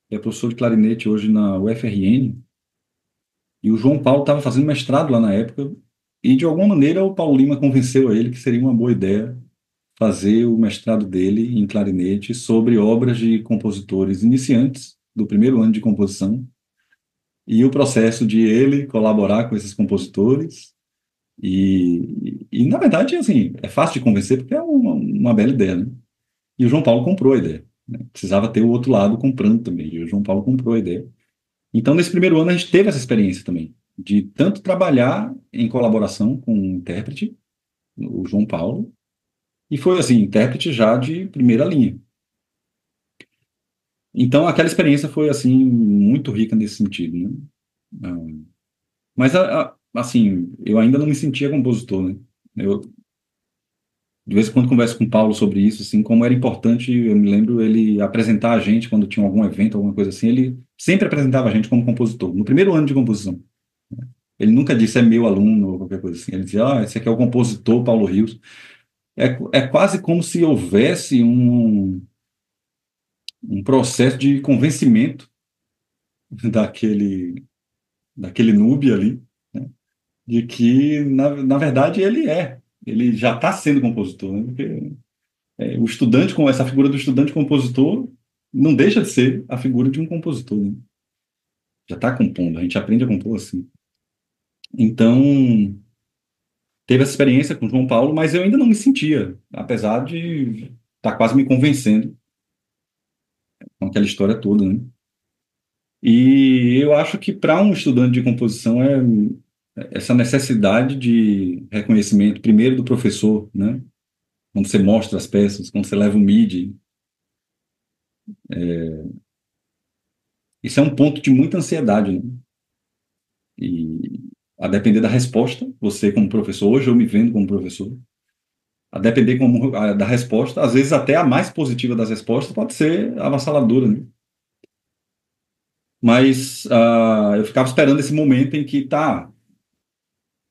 que é professor de clarinete hoje na UFRN, e o João Paulo estava fazendo mestrado lá na época, e de alguma maneira o Paulo Lima convenceu a ele que seria uma boa ideia fazer o mestrado dele em clarinete sobre obras de compositores iniciantes do primeiro ano de composição, e o processo de ele colaborar com esses compositores. Na verdade, assim, é fácil de convencer porque é uma bela ideia, né? E o João Paulo comprou a ideia, né? Precisava ter o outro lado comprando também, e o João Paulo comprou a ideia. Então, nesse primeiro ano, a gente teve essa experiência também, de tanto trabalhar em colaboração com o intérprete, o João Paulo, e foi, assim, intérprete já de primeira linha. Então, aquela experiência foi, assim, muito rica nesse sentido, né? Ah, Mas, assim, eu ainda não me sentia compositor, né? Eu, de vez em quando converso com o Paulo sobre isso, assim, como era importante, eu me lembro ele apresentar a gente quando tinha algum evento, alguma coisa assim, ele sempre apresentava a gente como compositor, no primeiro ano de composição. Ele nunca disse é meu aluno ou qualquer coisa assim. Ele dizia, esse aqui é o compositor Paulo Rios. É quase como se houvesse um processo de convencimento daquele, daquele noob ali, né, de que, na verdade, ele já está sendo compositor, né, porque o estudante, com essa figura do estudante compositor, não deixa de ser a figura de um compositor, né? Já está compondo, a gente aprende a compor assim. Então, teve essa experiência com o João Paulo, mas eu ainda não me sentia, apesar de estar quase me convencendo com aquela história toda, né? E eu acho que para um estudante de composição é essa necessidade de reconhecimento, primeiro do professor, né? Quando você mostra as peças, quando você leva o MIDI, isso é um ponto de muita ansiedade, né? E a depender da resposta, você como professor, hoje eu me vendo como professor, a depender da resposta, às vezes até a mais positiva das respostas pode ser avassaladora, né? Mas eu ficava esperando esse momento em que, tá,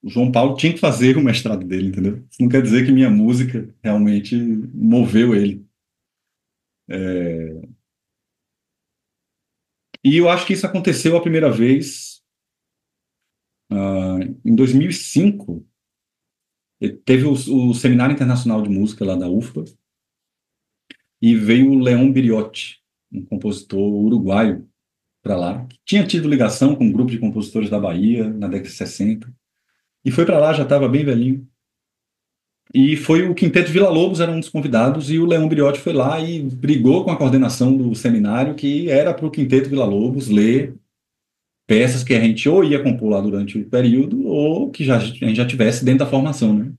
o João Paulo tinha que fazer o mestrado dele, entendeu? Isso não quer dizer que minha música realmente moveu ele. E eu acho que isso aconteceu a primeira vez em 2005. Teve o Seminário Internacional de Música lá da UFBA, e veio o Leon Biriotti, um compositor uruguaio, para lá, que tinha tido ligação com um grupo de compositores da Bahia na década de 60, e foi para lá, já estava bem velhinho. E foi o Quinteto Villa-Lobos, era um dos convidados, e o Leon Biriotti foi lá e brigou com a coordenação do seminário, que era para o Quinteto Villa-Lobos ler peças que a gente ou ia compor lá durante o período, ou que a gente já tivesse dentro da formação, né?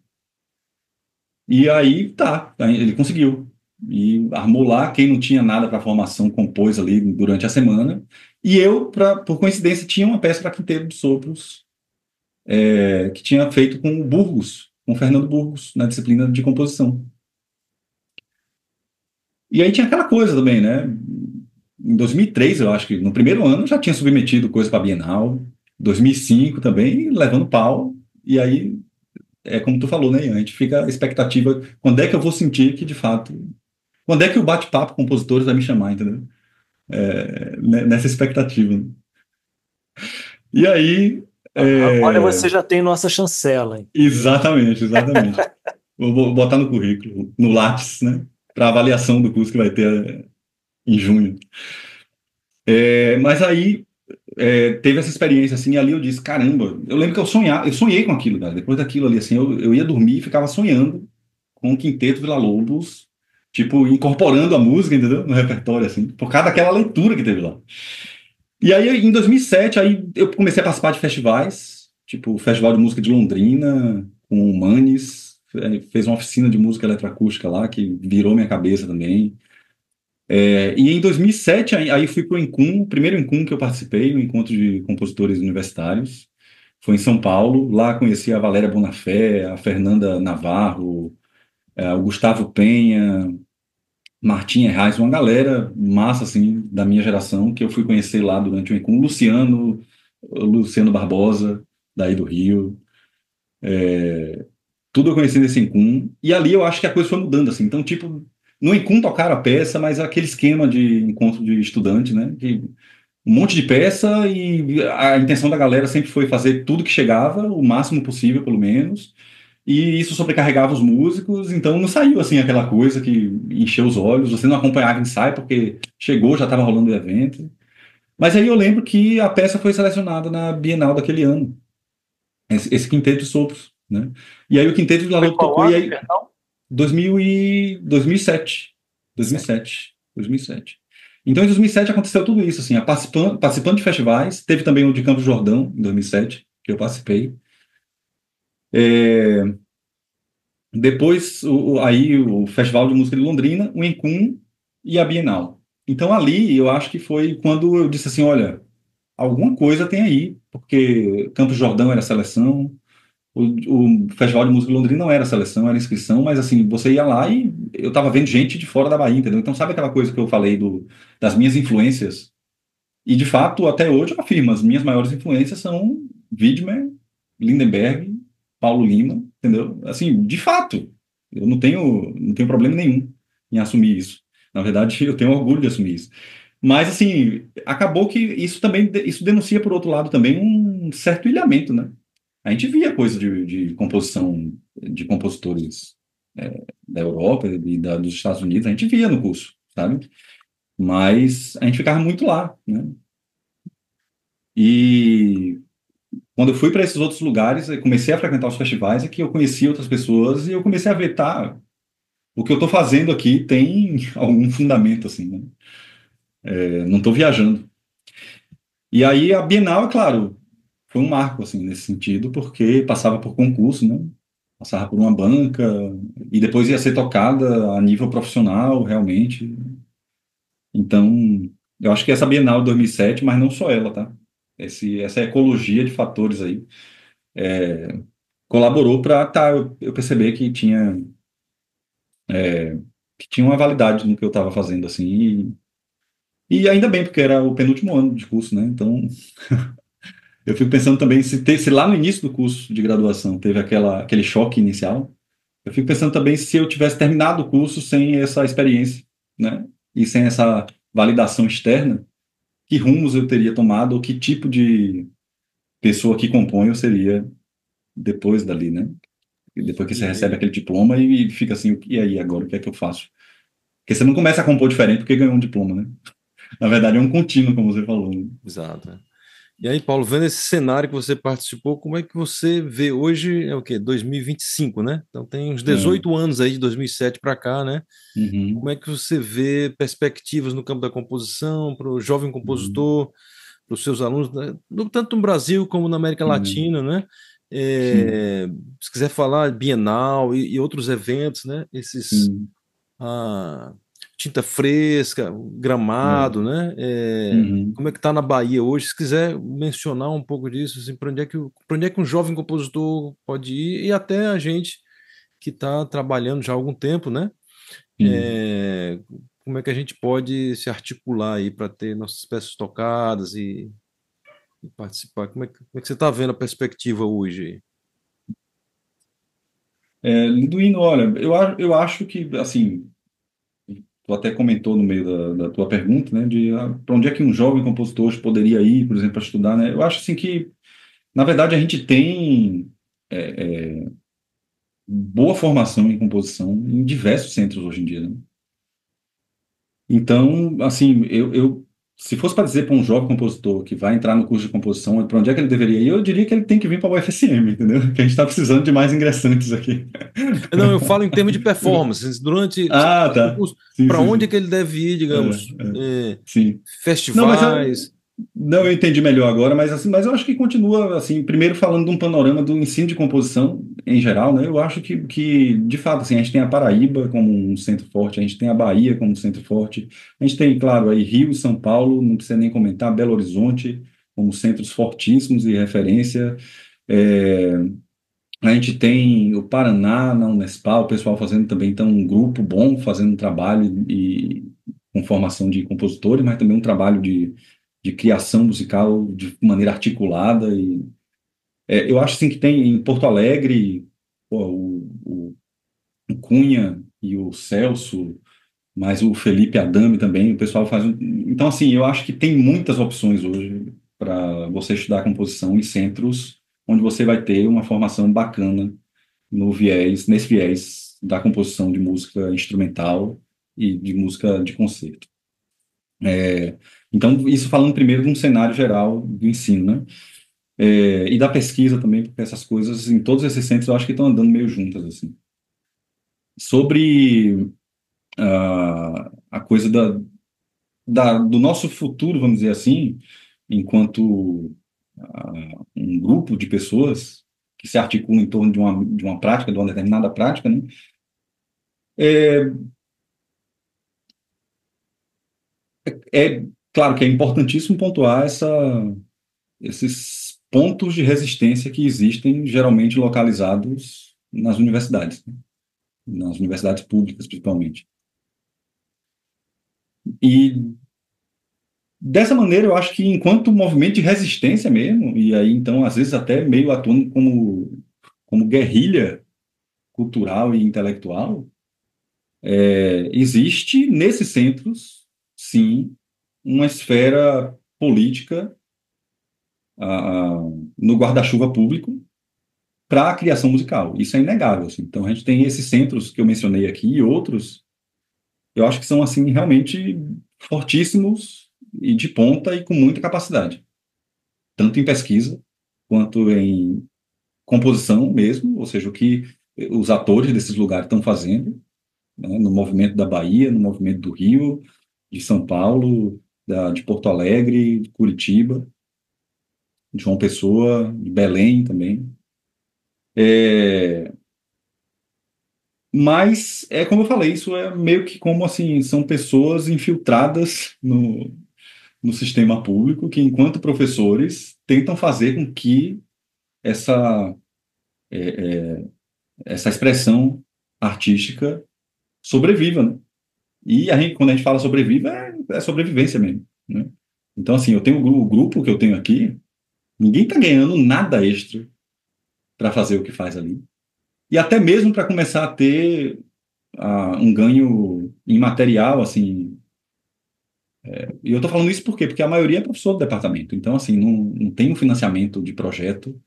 E aí, tá, ele conseguiu. E armou lá, quem não tinha nada para formação compôs ali durante a semana. E eu, por coincidência, tinha uma peça para Quinteto de Sopros, que tinha feito com o Burgos, com o Fernando Burgos, na disciplina de composição. E aí tinha aquela coisa também, né? Em 2003, eu acho que no primeiro ano já tinha submetido coisa para a Bienal, 2005 também, levando pau. E aí, é como tu falou, né, Ian? A gente fica a expectativa, quando é que eu vou sentir que, de fato, quando é que o bate-papo compositores vai me chamar, entendeu? Nessa expectativa, né? E aí, Agora você já tem nossa chancela, hein? exatamente, exatamente. Vou botar no currículo, no Lattes, né? Para avaliação do curso que vai ter em junho. Mas aí teve essa experiência assim, e ali eu disse, caramba, eu lembro que eu sonhei com aquilo, cara. Depois daquilo ali, assim, eu ia dormir e ficava sonhando com o Quinteto Villa-Lobos, tipo, incorporando a música, entendeu? No repertório, assim, por causa daquela leitura que teve lá. E aí, em 2007, aí eu comecei a participar de festivais, tipo o Festival de Música de Londrina, com o Manes, fez uma oficina de música eletroacústica lá, que virou minha cabeça também. E em 2007, aí fui para o Encum, o primeiro Encum que eu participei, o Encontro de Compositores Universitários, foi em São Paulo. Lá conheci a Valéria Bonafé, a Fernanda Navarro, o Gustavo Penha, Martim Reis, uma galera massa, assim, da minha geração, que eu fui conhecer lá durante o Encum. Luciano Barbosa, daí do Rio. Tudo eu conheci nesse Encum. E ali eu acho que a coisa foi mudando, assim. Então, tipo, no Encum tocaram a peça, mas aquele esquema de encontro de estudante, né? Que um monte de peça e a intenção da galera sempre foi fazer tudo que chegava, o máximo possível, pelo menos. E isso sobrecarregava os músicos, então não saiu assim aquela coisa que encheu os olhos, você não acompanhava o ensaio porque chegou, já estava rolando o evento. Mas aí eu lembro que a peça foi selecionada na Bienal daquele ano, esse Quinteto de Sopros, né? E aí o Quinteto de Foi Villa qual tocou, e ano, aí perdão? 2007. 2007. 2007. Então, em 2007 aconteceu tudo isso, assim, participando de festivais, teve também o de Campos do Jordão, em 2007, que eu participei. Depois, aí, o Festival de Música de Londrina, o Encum e a Bienal. Então, ali, eu acho que foi quando eu disse assim, olha, alguma coisa tem aí, porque Campos do Jordão era seleção, o Festival de Música de Londrina não era seleção, era inscrição, mas assim, você ia lá e eu estava vendo gente de fora da Bahia, entendeu? Então, sabe aquela coisa que eu falei das minhas influências? E, de fato, até hoje eu afirmo, as minhas maiores influências são Widmer, Lindenberg, Paulo Lima, entendeu? Assim, de fato, eu não tenho problema nenhum em assumir isso. Na verdade, eu tenho orgulho de assumir isso. Mas, assim, acabou que isso denuncia, por outro lado, também um certo ilhamento, né? A gente via coisa de composição de compositores da Europa e dos Estados Unidos, a gente via no curso, sabe? Mas a gente ficava muito lá, né? E quando eu fui para esses outros lugares, eu comecei a frequentar os festivais, é que eu conheci outras pessoas e eu comecei a ver, tá, o que eu estou fazendo aqui tem algum fundamento, assim, né? Não estou viajando. E aí a Bienal, é claro, foi um marco, assim, nesse sentido, porque passava por concurso, né? Passava por uma banca e depois ia ser tocada a nível profissional, realmente. Então, eu acho que essa Bienal de 2007, mas não só ela, tá? Essa ecologia de fatores aí colaborou para eu perceber que tinha uma validade no que eu estava fazendo, assim, e ainda bem, porque era o penúltimo ano de curso, né? Então, eu fico pensando também se lá no início do curso de graduação teve aquele choque inicial, eu fico pensando também se eu tivesse terminado o curso sem essa experiência, né? e sem essa validação externa, que rumos eu teria tomado, ou que tipo de pessoa que compõe eu seria depois dali, né? E depois que você recebe aquele diploma e fica assim, e aí, agora, o que é que eu faço? Porque você não começa a compor diferente porque ganhou um diploma, né? Na verdade, é um contínuo, como você falou, né? Exato. E aí, Paulo, vendo esse cenário que você participou, como é que você vê hoje, é o quê? 2025, né? Então tem uns É. 18 anos aí, de 2007 para cá, né? Uhum, Como é que você vê perspectivas no campo da composição para o jovem uhum, compositor, para os seus alunos, né? Tanto no Brasil como na América uhum. Latina, né? Sim, Se quiser falar Bienal e outros eventos, né? Esses sim. a Tinta Fresca, É. Gramado, né? Uhum. Como é que está na Bahia hoje? Se quiser mencionar um pouco disso, assim, para onde é que um jovem compositor pode ir e até a gente que está trabalhando já há algum tempo, né? Sim. É, como é que a gente pode se articular aí para ter nossas peças tocadas e participar? Como é que você está vendo a perspectiva hoje? Liduíno, olha, eu acho que, assim, tu até comentou no meio da tua pergunta, né, de para onde é que um jovem compositor hoje poderia ir, por exemplo, para estudar, né? Eu acho, assim, que, na verdade, a gente tem boa formação em composição em diversos centros hoje em dia, né? Então, assim, se fosse para dizer para um jovem compositor que vai entrar no curso de composição, para onde é que ele deveria ir, eu diria que ele tem que vir para o UFSM, entendeu? Que a gente está precisando de mais ingressantes aqui. Não, eu falo em termos de performance. Durante Ah, o tá. curso, Sim, para sim, onde é sim. que ele deve ir, É, digamos, sim. Não, festivais? não, eu entendi melhor agora, mas assim, mas eu acho que continua assim, primeiro falando de um panorama do ensino de composição em geral, né? Eu acho que de fato assim, a gente tem a Paraíba como um centro forte, a gente tem a Bahia como um centro forte, a gente tem, claro, aí Rio, São Paulo, não precisa nem comentar, Belo Horizonte como centros fortíssimos e referência. É, a gente tem o Paraná na Unespal, o pessoal fazendo também então um grupo bom, fazendo um trabalho com formação de compositores, mas também um trabalho de criação musical de maneira articulada. Eu acho assim que tem em Porto Alegre, pô, o Cunha e o Celso, mas o Felipe Adame também, o pessoal faz. Então, assim, eu acho que tem muitas opções hoje para você estudar composição em centros onde você vai ter uma formação bacana no viés, nesse viés da composição de música instrumental e de música de concerto. Então, isso falando primeiro de um cenário geral do ensino, né? E da pesquisa também, porque essas coisas, em todos esses centros, eu acho que estão andando meio juntas, assim. Sobre a coisa do nosso futuro, vamos dizer assim, enquanto um grupo de pessoas que se articulam em torno de uma prática, de uma determinada prática, né? É, é claro que é importantíssimo pontuar esses pontos de resistência que existem, geralmente localizados nas universidades, né? Nas universidades públicas, principalmente. E dessa maneira, eu acho que enquanto movimento de resistência mesmo, e aí então, às vezes até meio atuando como guerrilha cultural e intelectual, existe nesses centros, sim, uma esfera política no guarda-chuva público para a criação musical. Isso é inegável, assim. Então, a gente tem esses centros que eu mencionei aqui e outros, eu acho que são, assim, realmente fortíssimos e de ponta e com muita capacidade, tanto em pesquisa quanto em composição mesmo, ou seja, o que os atores desses lugares estão fazendo, né, no movimento da Bahia, no movimento do Rio, de São Paulo, de Porto Alegre, de Curitiba, de João Pessoa, de Belém também. É, Mas, como eu falei, isso é meio que como, assim, são pessoas infiltradas no sistema público que, enquanto professores, tentam fazer com que essa, essa expressão artística sobreviva, né? E quando a gente fala sobreviva, é sobrevivência mesmo, né? Então, assim, eu tenho o grupo que eu tenho aqui, ninguém está ganhando nada extra para fazer o que faz ali. E até mesmo para começar a ter um ganho imaterial, assim, E eu estou falando isso por quê? Porque a maioria é professor do departamento. Então, assim, não tem um financiamento de projeto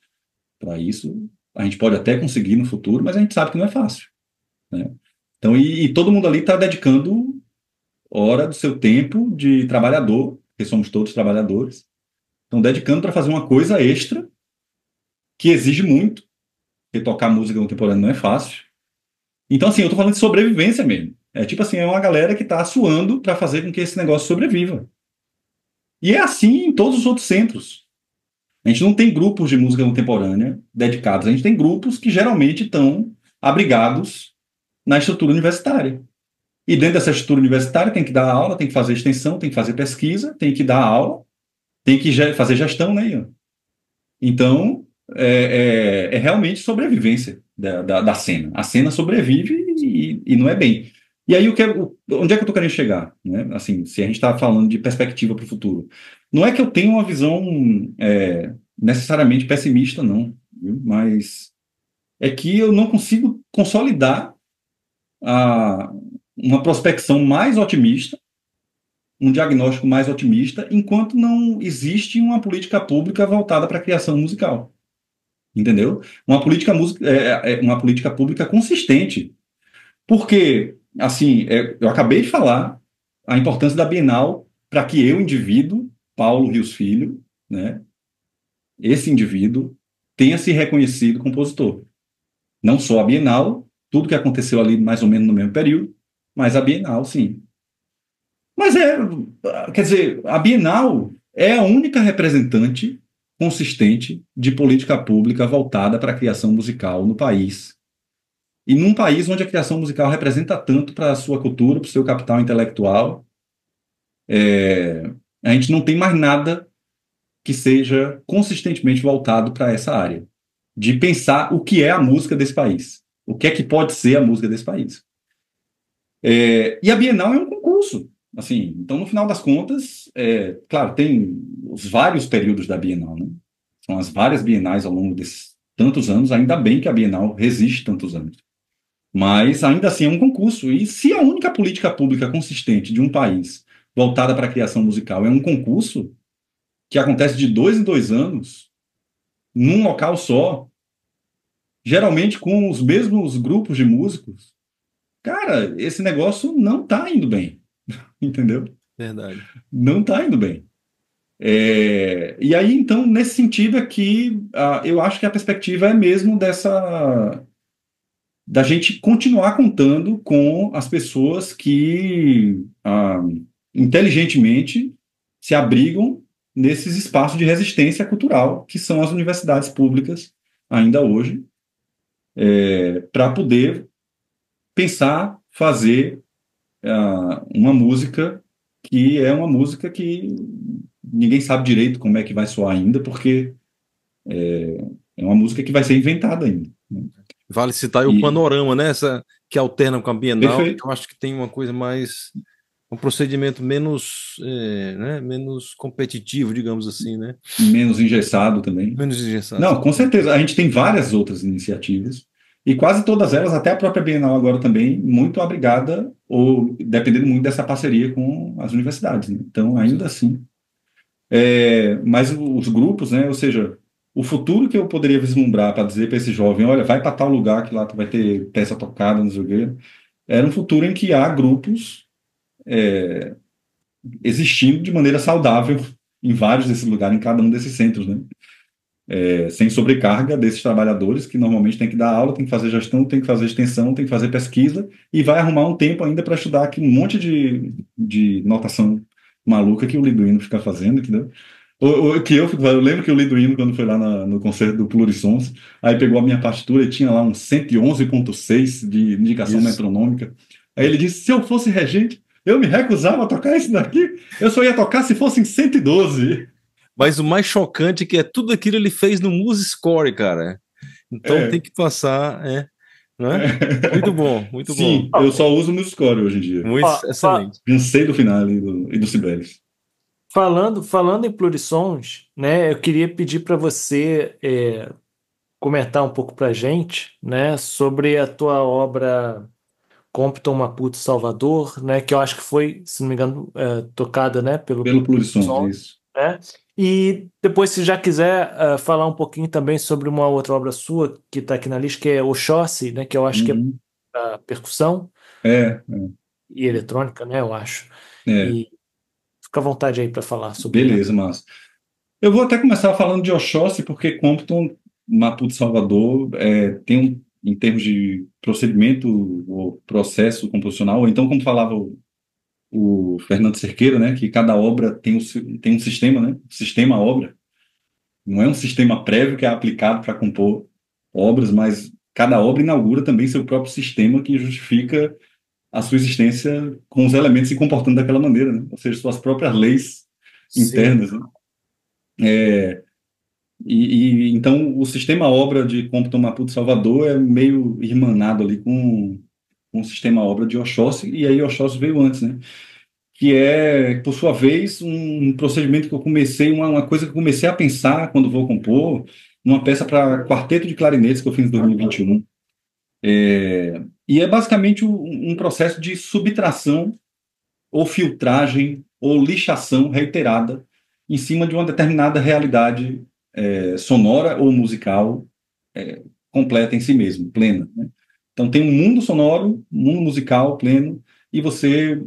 para isso. A gente pode até conseguir no futuro, mas a gente sabe que não é fácil, né? Então, e todo mundo ali está dedicando hora do seu tempo de trabalhador, porque somos todos trabalhadores, estão dedicando para fazer uma coisa extra que exige muito, porque tocar música contemporânea não é fácil. Então, assim, eu estou falando de sobrevivência mesmo. É tipo assim, é uma galera que está suando para fazer com que esse negócio sobreviva. E é assim em todos os outros centros. A gente não tem grupos de música contemporânea dedicados, a gente tem grupos que geralmente estão abrigados na estrutura universitária. E dentro dessa estrutura universitária tem que dar aula, tem que fazer extensão, tem que fazer pesquisa, tem que dar aula, tem que fazer gestão, né, Ian? Então, é realmente sobrevivência da cena. A cena sobrevive e não é bem. E aí, onde é que eu estou querendo chegar? Né? Assim, se a gente está falando de perspectiva para o futuro. Não é que eu tenha uma visão necessariamente pessimista, não. Viu? Mas é que eu não consigo consolidar uma prospecção mais otimista, um diagnóstico mais otimista, enquanto não existe uma política pública voltada para a criação musical. Entendeu? Uma política pública consistente. Porque, assim, eu acabei de falar a importância da Bienal para que eu, indivíduo, Paulo Rios Filho, né, esse indivíduo, tenha se reconhecido compositor. Não só a Bienal, tudo que aconteceu ali mais ou menos no mesmo período, mas a Bienal, sim. Mas quer dizer, a Bienal é a única representante consistente de política pública voltada para a criação musical no país. E num país onde a criação musical representa tanto para a sua cultura, para o seu capital intelectual, a gente não tem mais nada que seja consistentemente voltado para essa área, de pensar o que é a música desse país, o que é que pode ser a música desse país. E a Bienal é um concurso. Assim, então, no final das contas, claro, tem os vários períodos da Bienal, né? São as várias bienais ao longo desses tantos anos, ainda bem que a Bienal resiste tantos anos. Mas, ainda assim, é um concurso. E se a única política pública consistente de um país voltada para a criação musical é um concurso que acontece de 2 em 2 anos, num local só, geralmente com os mesmos grupos de músicos, cara, esse negócio não está indo bem. Entendeu? Verdade. Não está indo bem. E aí, então, nesse sentido aqui, eu acho que a perspectiva é mesmo da gente continuar contando com as pessoas que inteligentemente se abrigam nesses espaços de resistência cultural, que são as universidades públicas, ainda hoje, para poder pensar, fazer uma música que é uma música que ninguém sabe direito como é que vai soar ainda, porque é uma música que vai ser inventada ainda. Né? Vale citar aí o Panorama, né? Essa que alterna com a Bienal, Perfeito. que eu acho que tem uma coisa mais, um procedimento menos, menos competitivo, digamos assim, né? Menos engessado também. Menos engessado. Não, com certeza. A gente tem várias outras iniciativas, e quase todas elas, até a própria Bienal agora também, muito obrigada, ou dependendo muito dessa parceria com as universidades. Né? Então, ainda assim. Mas os grupos, né? Ou seja, o futuro que eu poderia vislumbrar para dizer para esse jovem, olha, vai para tal lugar que lá tu vai ter peça tocada, não sei o quê, era um futuro em que há grupos existindo de maneira saudável em vários desses lugares, em cada um desses centros, né? Sem sobrecarga desses trabalhadores que normalmente tem que dar aula, tem que fazer gestão, tem que fazer extensão, tem que fazer pesquisa e vai arrumar um tempo ainda para estudar aqui um monte de notação maluca que o Liduino fica fazendo, entendeu? Eu lembro que o Liduino, quando foi lá no concerto do Plurissons, aí pegou a minha partitura e tinha lá um 111,6 de indicação metronômica. Aí ele disse, se eu fosse regente, eu me recusava a tocar isso daqui, eu só ia tocar se fosse em 112. Mas o mais chocante é que tudo aquilo ele fez no MuseScore, cara. Então tem que passar, não é? Muito bom, muito Sim, bom. eu só uso o MuseScore hoje em dia. Muito excelente. Cansei do final e do Sibelius. Falando em Plurissons, né, eu queria pedir para você comentar um pouco para a gente, né, sobre a tua obra Compton, Maputo, Salvador, né? Que eu acho que foi, se não me engano, tocada, né? Pelo Plurissom, isso. né? E depois, se já quiser falar um pouquinho também sobre uma outra obra sua que está aqui na lista, que é Oxóssi, né? Que eu acho que é Uhum. percussão É, e eletrônica, né? Eu acho. é. E fica à vontade aí para falar sobre ela. Beleza, massa. Eu vou até começar falando de Oxóssi, porque Compton, Maputo, Salvador, tem em termos de procedimento ou processo composicional, ou então, como falava o Fernando Cerqueira, né, que cada obra tem um sistema, né, sistema obra. Não é um sistema prévio que é aplicado para compor obras, mas cada obra inaugura também seu próprio sistema que justifica a sua existência com os elementos se comportando daquela maneira, né? Ou seja, suas próprias leis Sim, internas, né? Então o sistema obra de Compton, Maputo, Salvador é meio irmanado ali com o sistema obra de Oxóssi, e aí Oxóssi veio antes, né? Que é, por sua vez, um procedimento que eu comecei, uma coisa que eu comecei a pensar quando vou compor, uma peça para quarteto de clarinetes que eu fiz em 2021. E é basicamente um processo de subtração ou filtragem ou lixação reiterada em cima de uma determinada realidade sonora ou musical completa em si mesmo, plena, né? Então tem um mundo sonoro, um mundo musical pleno, e você,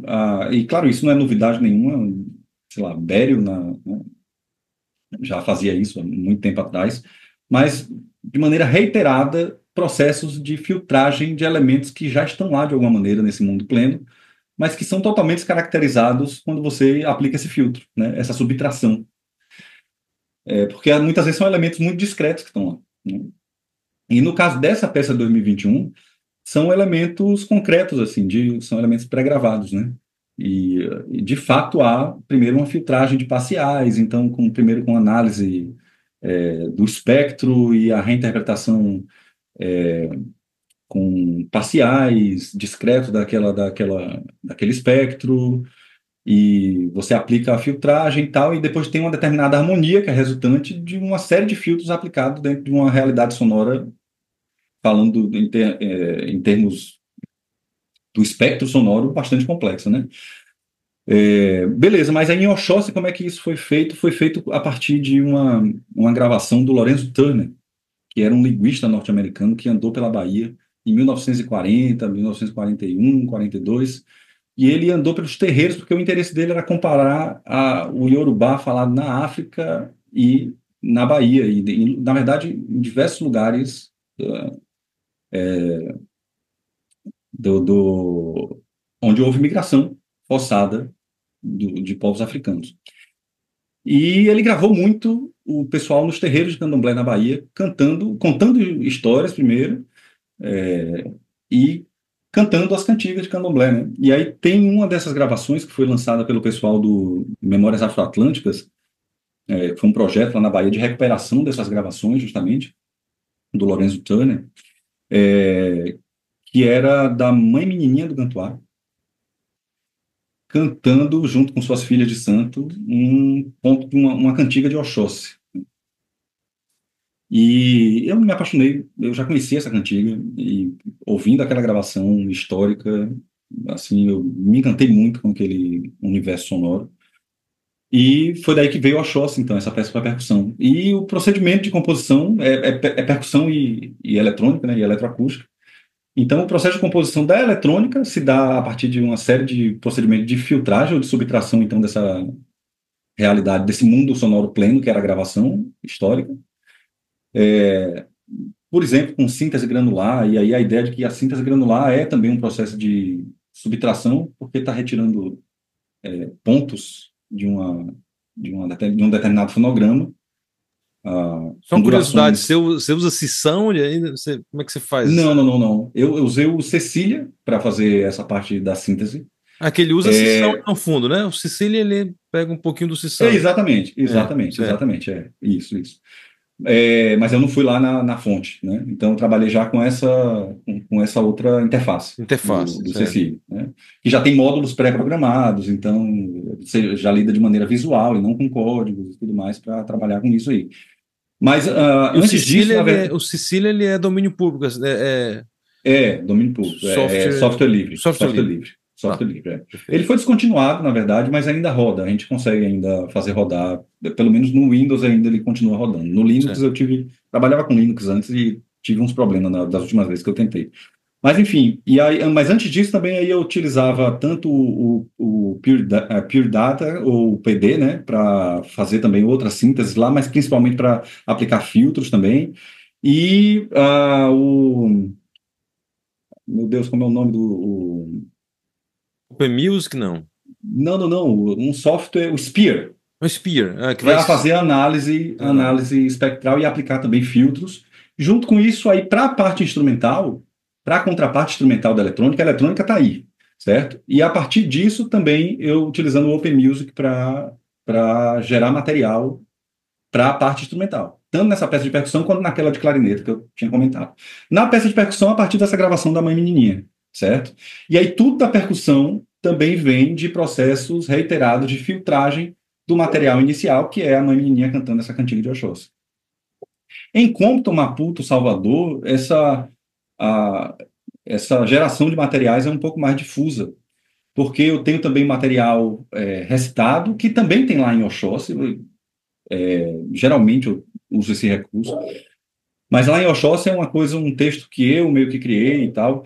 e claro, isso não é novidade nenhuma, sei lá, Bério né, já fazia isso há muito tempo atrás, mas de maneira reiterada, processos de filtragem de elementos que já estão lá de alguma maneira nesse mundo pleno, mas que são totalmente caracterizados quando você aplica esse filtro, né, essa subtração. Porque muitas vezes são elementos muito discretos que estão lá, né? E no caso dessa peça de 2021, são elementos concretos, assim, são elementos pré-gravados, né? E, de fato, há primeiro uma filtragem de parciais, então, primeiro com análise do espectro e a reinterpretação com parciais, discretos daquele espectro, e você aplica a filtragem e tal, e depois tem uma determinada harmonia que é resultante de uma série de filtros aplicados dentro de uma realidade sonora, falando em termos do espectro sonoro bastante complexo, né? Beleza, mas aí em Oxóssi, como é que isso foi feito? Foi feito a partir de uma gravação do Lorenzo Turner, que era um linguista norte-americano que andou pela Bahia em 1940, 1941, 42, e ele andou pelos terreiros porque o interesse dele era comparar o Iorubá falado na África e na Bahia, na verdade, em diversos lugares onde houve migração forçada de povos africanos. E ele gravou muito o pessoal nos terreiros de candomblé na Bahia, contando histórias primeiro, e cantando as cantigas de candomblé, né? E aí tem uma dessas gravações que foi lançada pelo pessoal do Memórias Afroatlânticas, que foi um projeto lá na Bahia de recuperação dessas gravações, justamente, do Lorenzo Turner, que era da mãe menininha do Gantuá, cantando junto com suas filhas de santo uma cantiga de Oxóssi. E eu me apaixonei, eu já conhecia essa cantiga, e ouvindo aquela gravação histórica, assim, eu me encantei muito com aquele universo sonoro. E foi daí que veio a Oxóssi, então, essa peça para percussão. E o procedimento de composição é percussão e eletrônica, né, e eletroacústica. Então, o processo de composição da eletrônica se dá a partir de uma série de procedimentos de filtragem ou de subtração, então, dessa realidade, desse mundo sonoro pleno, que era a gravação histórica. Por exemplo, com síntese granular, e aí a ideia de que a síntese granular é também um processo de subtração, porque está retirando pontos de um determinado fonograma. Só uma Com curiosidade, durações. você usa Csound ainda? Como é que você faz? Não, não, não, não. Eu usei o Cecília para fazer essa parte da síntese. Aquele usa Csound no fundo, né? O Cecília, ele pega um pouquinho do Csound. Exatamente, Certo. exatamente. Isso, isso. Mas eu não fui lá na fonte, né? Então eu trabalhei já com essa outra interface Interface, do certo. Cecília, né? Que já tem módulos pré-programados, então você já lida de maneira visual e não com códigos e tudo mais para trabalhar com isso aí. Mas E o antes disso, Cecília, na verdade. o Cecília, ele é domínio público. Domínio público, software livre, Tá, software livre. Ele perfeito. foi descontinuado, na verdade, mas ainda roda, a gente consegue ainda fazer rodar, pelo menos no Windows ainda ele continua rodando. No Linux Certo. trabalhava com Linux antes e tive uns problemas das últimas vezes que eu tentei. Mas enfim, mas antes disso também aí eu utilizava tanto o Pure Data, ou o PD, né, para fazer também outras sínteses lá, mas principalmente para aplicar filtros também. E meu Deus, como é o nome Open Music, não. não, não, não, um software, o Spear, O Spear, que vai... para fazer Ah, análise espectral e aplicar também filtros. Junto com isso, aí, para a parte instrumental, para a contraparte instrumental da eletrônica, a eletrônica está aí, certo? E a partir disso, também eu utilizando o Open Music para gerar material para a parte instrumental, tanto nessa peça de percussão quanto naquela de clarinete que eu tinha comentado. Na peça de percussão, a partir dessa gravação da Mãe Menininha, certo? E aí tudo da percussão também vem de processos reiterados de filtragem do material inicial, que é a Mãe Menininha cantando essa cantiga de Oxóssi. Em Compton, Maputo, Salvador, a, essa geração de materiais é um pouco mais difusa, porque eu tenho também material recitado, que também tem lá em Oxóssi. Geralmente eu uso esse recurso, mas lá em Oxóssi é uma coisa, um texto que eu meio que criei e tal.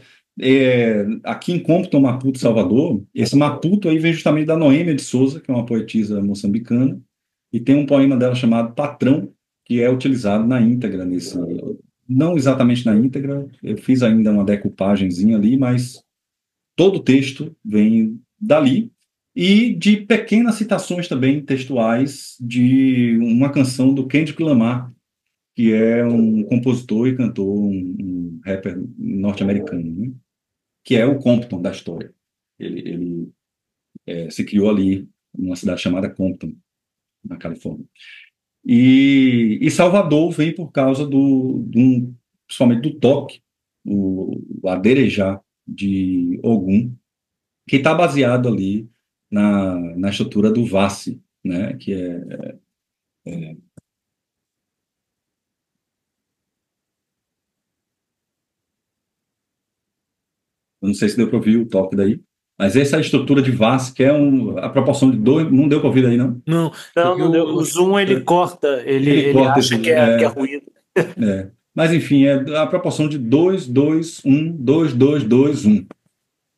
Aqui em Compton, Maputo, Salvador, esse Maputo aí vem justamente da Noêmia de Souza, que é uma poetisa moçambicana, e tem um poema dela chamado Patrão, que é utilizado na íntegra nesse, não exatamente na íntegra, eu fiz ainda uma decoupagenzinha ali, mas todo o texto vem dali, e de pequenas citações também textuais de uma canção do Kendrick Lamar, que é um compositor e cantor, um rapper norte-americano, né? Que é o Compton da história. Ele se criou ali, numa cidade chamada Compton, na Califórnia. E Salvador vem por causa principalmente do toque, o aderejá de Ogum, que está baseado ali na estrutura do Vassi, né? Que eu não sei se deu para ouvir o toque daí, mas essa é a estrutura de Vassi, que é a proporção de dois, não deu para ouvir daí, não? não, Não, porque não deu. O Zoom ele corta, Ele ele corta acha esse, que é ruído. mas enfim, é a proporção de 2, 2, 1, 2, 2, 2, 1.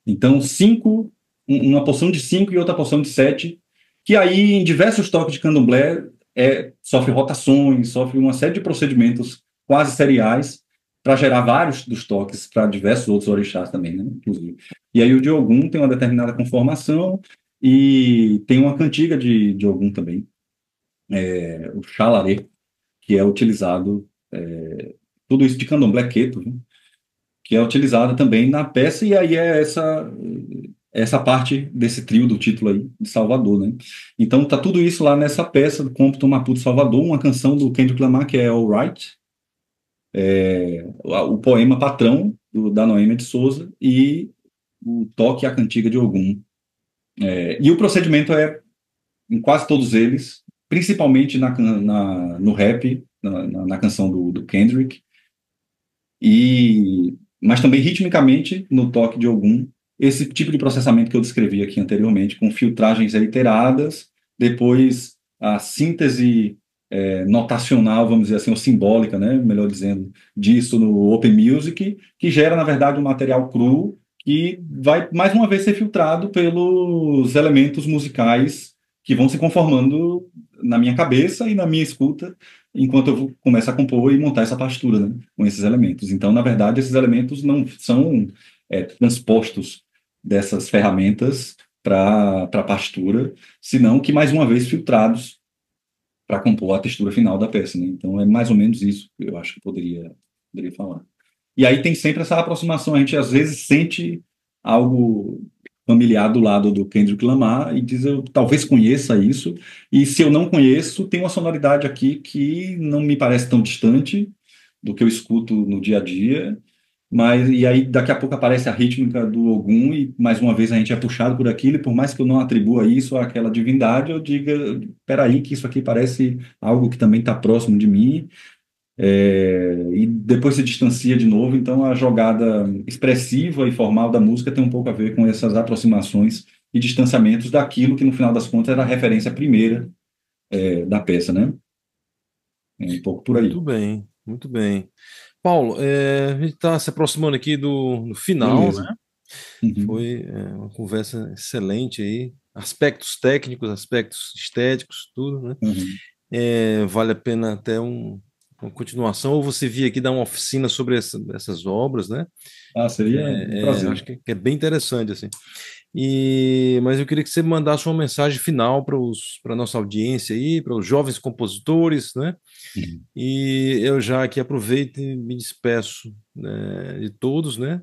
Então, 5, uma porção de 5 e outra porção de 7, que aí em diversos toques de candomblé sofre rotações, sofre uma série de procedimentos quase seriais para gerar vários dos toques para diversos outros orixás também, né, inclusive. E aí o de Ogum tem uma determinada conformação e tem uma cantiga de Ogum também, o xalaré, que é utilizado, tudo isso de candomblé queto, né, que é utilizada também na peça, e aí é essa parte desse trio do título aí, de Salvador, né? Então tá tudo isso lá nessa peça do Compton Maputo Salvador, uma canção do Kendrick Lamar, que é All Right, o poema Patrão, da Noêmia de Souza, e o toque e a cantiga de Ogum. E o procedimento em quase todos eles, principalmente no rap, na canção do Kendrick, mas também ritmicamente no toque de Ogum, esse tipo de processamento que eu descrevi aqui anteriormente, com filtragens reiteradas, depois a síntese notacional, vamos dizer assim, ou simbólica, né, melhor dizendo, disso no Open Music, que gera, na verdade, um material cru que vai, mais uma vez, ser filtrado pelos elementos musicais que vão se conformando na minha cabeça e na minha escuta, enquanto eu começo a compor e montar essa partitura, né, com esses elementos. Então, na verdade, esses elementos não são transpostos dessas ferramentas para a partitura, senão que, mais uma vez, filtrados para compor a textura final da peça, né? Então, é mais ou menos isso que eu acho que poderia falar. E aí tem sempre essa aproximação, a gente às vezes sente algo familiar do lado do Kendrick Lamar e diz, eu talvez conheça isso, e se eu não conheço, tem uma sonoridade aqui que não me parece tão distante do que eu escuto no dia a dia, mas e aí daqui a pouco aparece a rítmica do Ogum e mais uma vez a gente é puxado por aquilo, e por mais que eu não atribua isso àquela divindade, eu diga, peraí, que isso aqui parece algo que também está próximo de mim, e depois se distancia de novo. Então, a jogada expressiva e formal da música tem um pouco a ver com essas aproximações e distanciamentos daquilo que, no final das contas, era a referência primeira, da peça, né? É um pouco por Muito aí. bem, muito bem. Paulo, a gente está se aproximando aqui do final, Beleza. né? Uhum, Foi uma conversa excelente aí. Aspectos técnicos, aspectos estéticos, tudo, né? uhum. Vale a pena até uma continuação, ou você vir aqui dar uma oficina sobre essas obras, né? Ah, seria um Acho prazer. que é bem interessante, assim. Mas eu queria que você mandasse uma mensagem final para a nossa audiência aí, para os jovens compositores, né? Uhum. E eu já aqui aproveito e me despeço, né, de todos, né?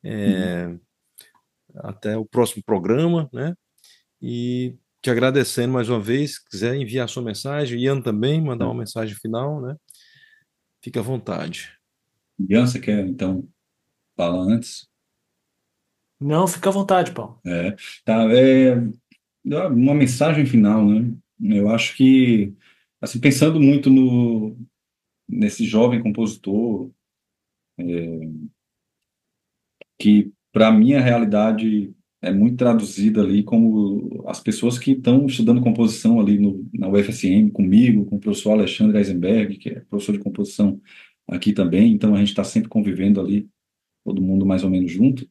Uhum. Até o próximo programa, né? E te agradecendo mais uma vez, se quiser enviar sua mensagem, Ian também, mandar uma mensagem final, né? Fique à vontade. Ian, você quer, então, falar antes? Não, fica à vontade, Paulo. É, tá, uma mensagem final, né? Eu acho que, assim, pensando muito nesse jovem compositor, que para mim a realidade é muito traduzida ali como as pessoas que estão estudando composição ali na UFSM comigo, com o professor Alexandre Eisenberg, que é professor de composição aqui também, então a gente está sempre convivendo ali, todo mundo mais ou menos junto.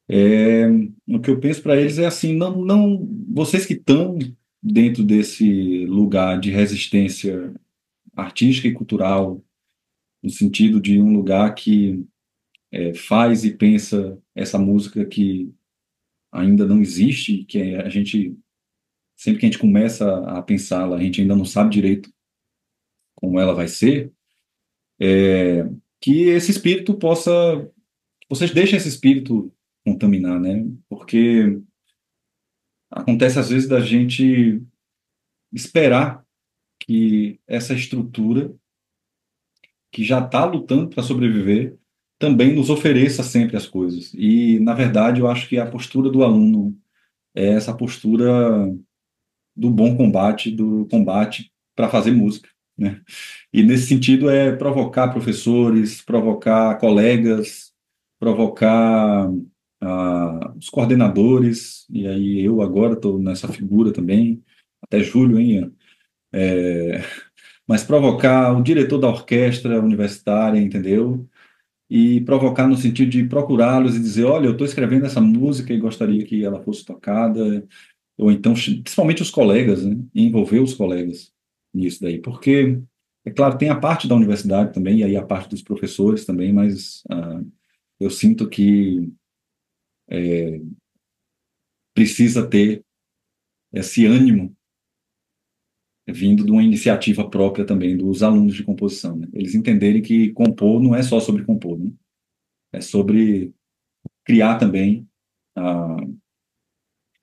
É, o que eu penso para eles é assim, não, vocês que estão dentro desse lugar de resistência artística e cultural, no sentido de um lugar que faz e pensa essa música que ainda não existe, que a gente, sempre que a gente começa a pensá-la, a gente ainda não sabe direito como ela vai ser, que esse espírito possa, que vocês deixem esse espírito contaminar, né? Porque acontece às vezes da gente esperar que essa estrutura que já está lutando para sobreviver também nos ofereça sempre as coisas. E, na verdade, eu acho que a postura do aluno é essa postura do bom combate, do combate para fazer música, né? E nesse sentido é provocar professores, provocar colegas, provocar os coordenadores, e aí eu agora estou nessa figura também, até julho, hein, Ian? Mas provocar o diretor da orquestra universitária, entendeu? E provocar no sentido de procurá-los e dizer, olha, eu estou escrevendo essa música e gostaria que ela fosse tocada, ou então, principalmente os colegas, né? E envolver os colegas nisso daí, porque, é claro, tem a parte da universidade também, e aí a parte dos professores também, mas eu sinto que precisa ter esse ânimo vindo de uma iniciativa própria também dos alunos de composição, né? Eles entenderem que compor não é só sobre compor, né? É sobre criar também, ah,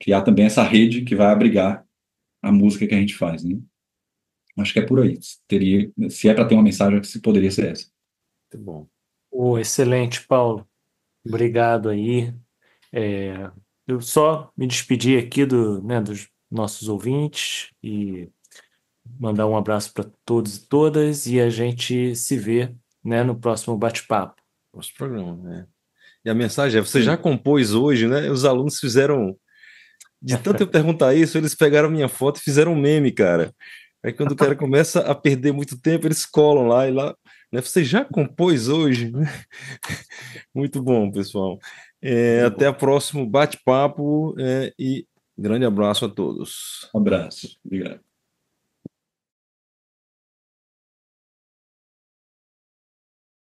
criar também essa rede que vai abrigar a música que a gente faz, né? Acho que é por aí. Teria, se é para ter uma mensagem, se poderia ser essa. Muito bom. Excelente, Paulo. Obrigado aí. Eu só me despedir aqui dos nossos ouvintes e mandar um abraço para todos e todas e a gente se vê, né, no próximo bate-papo. Nosso programa, né? E a mensagem é: você já Sim. compôs hoje, né? Os alunos fizeram, de tanto eu perguntar isso, eles pegaram minha foto e fizeram um meme, cara. Aí quando o cara começa a perder muito tempo, eles colam lá e lá, né? Você já compôs hoje? Muito bom, pessoal. Muito Até bom. o próximo bate-papo, e grande abraço a todos. Um abraço. Obrigado.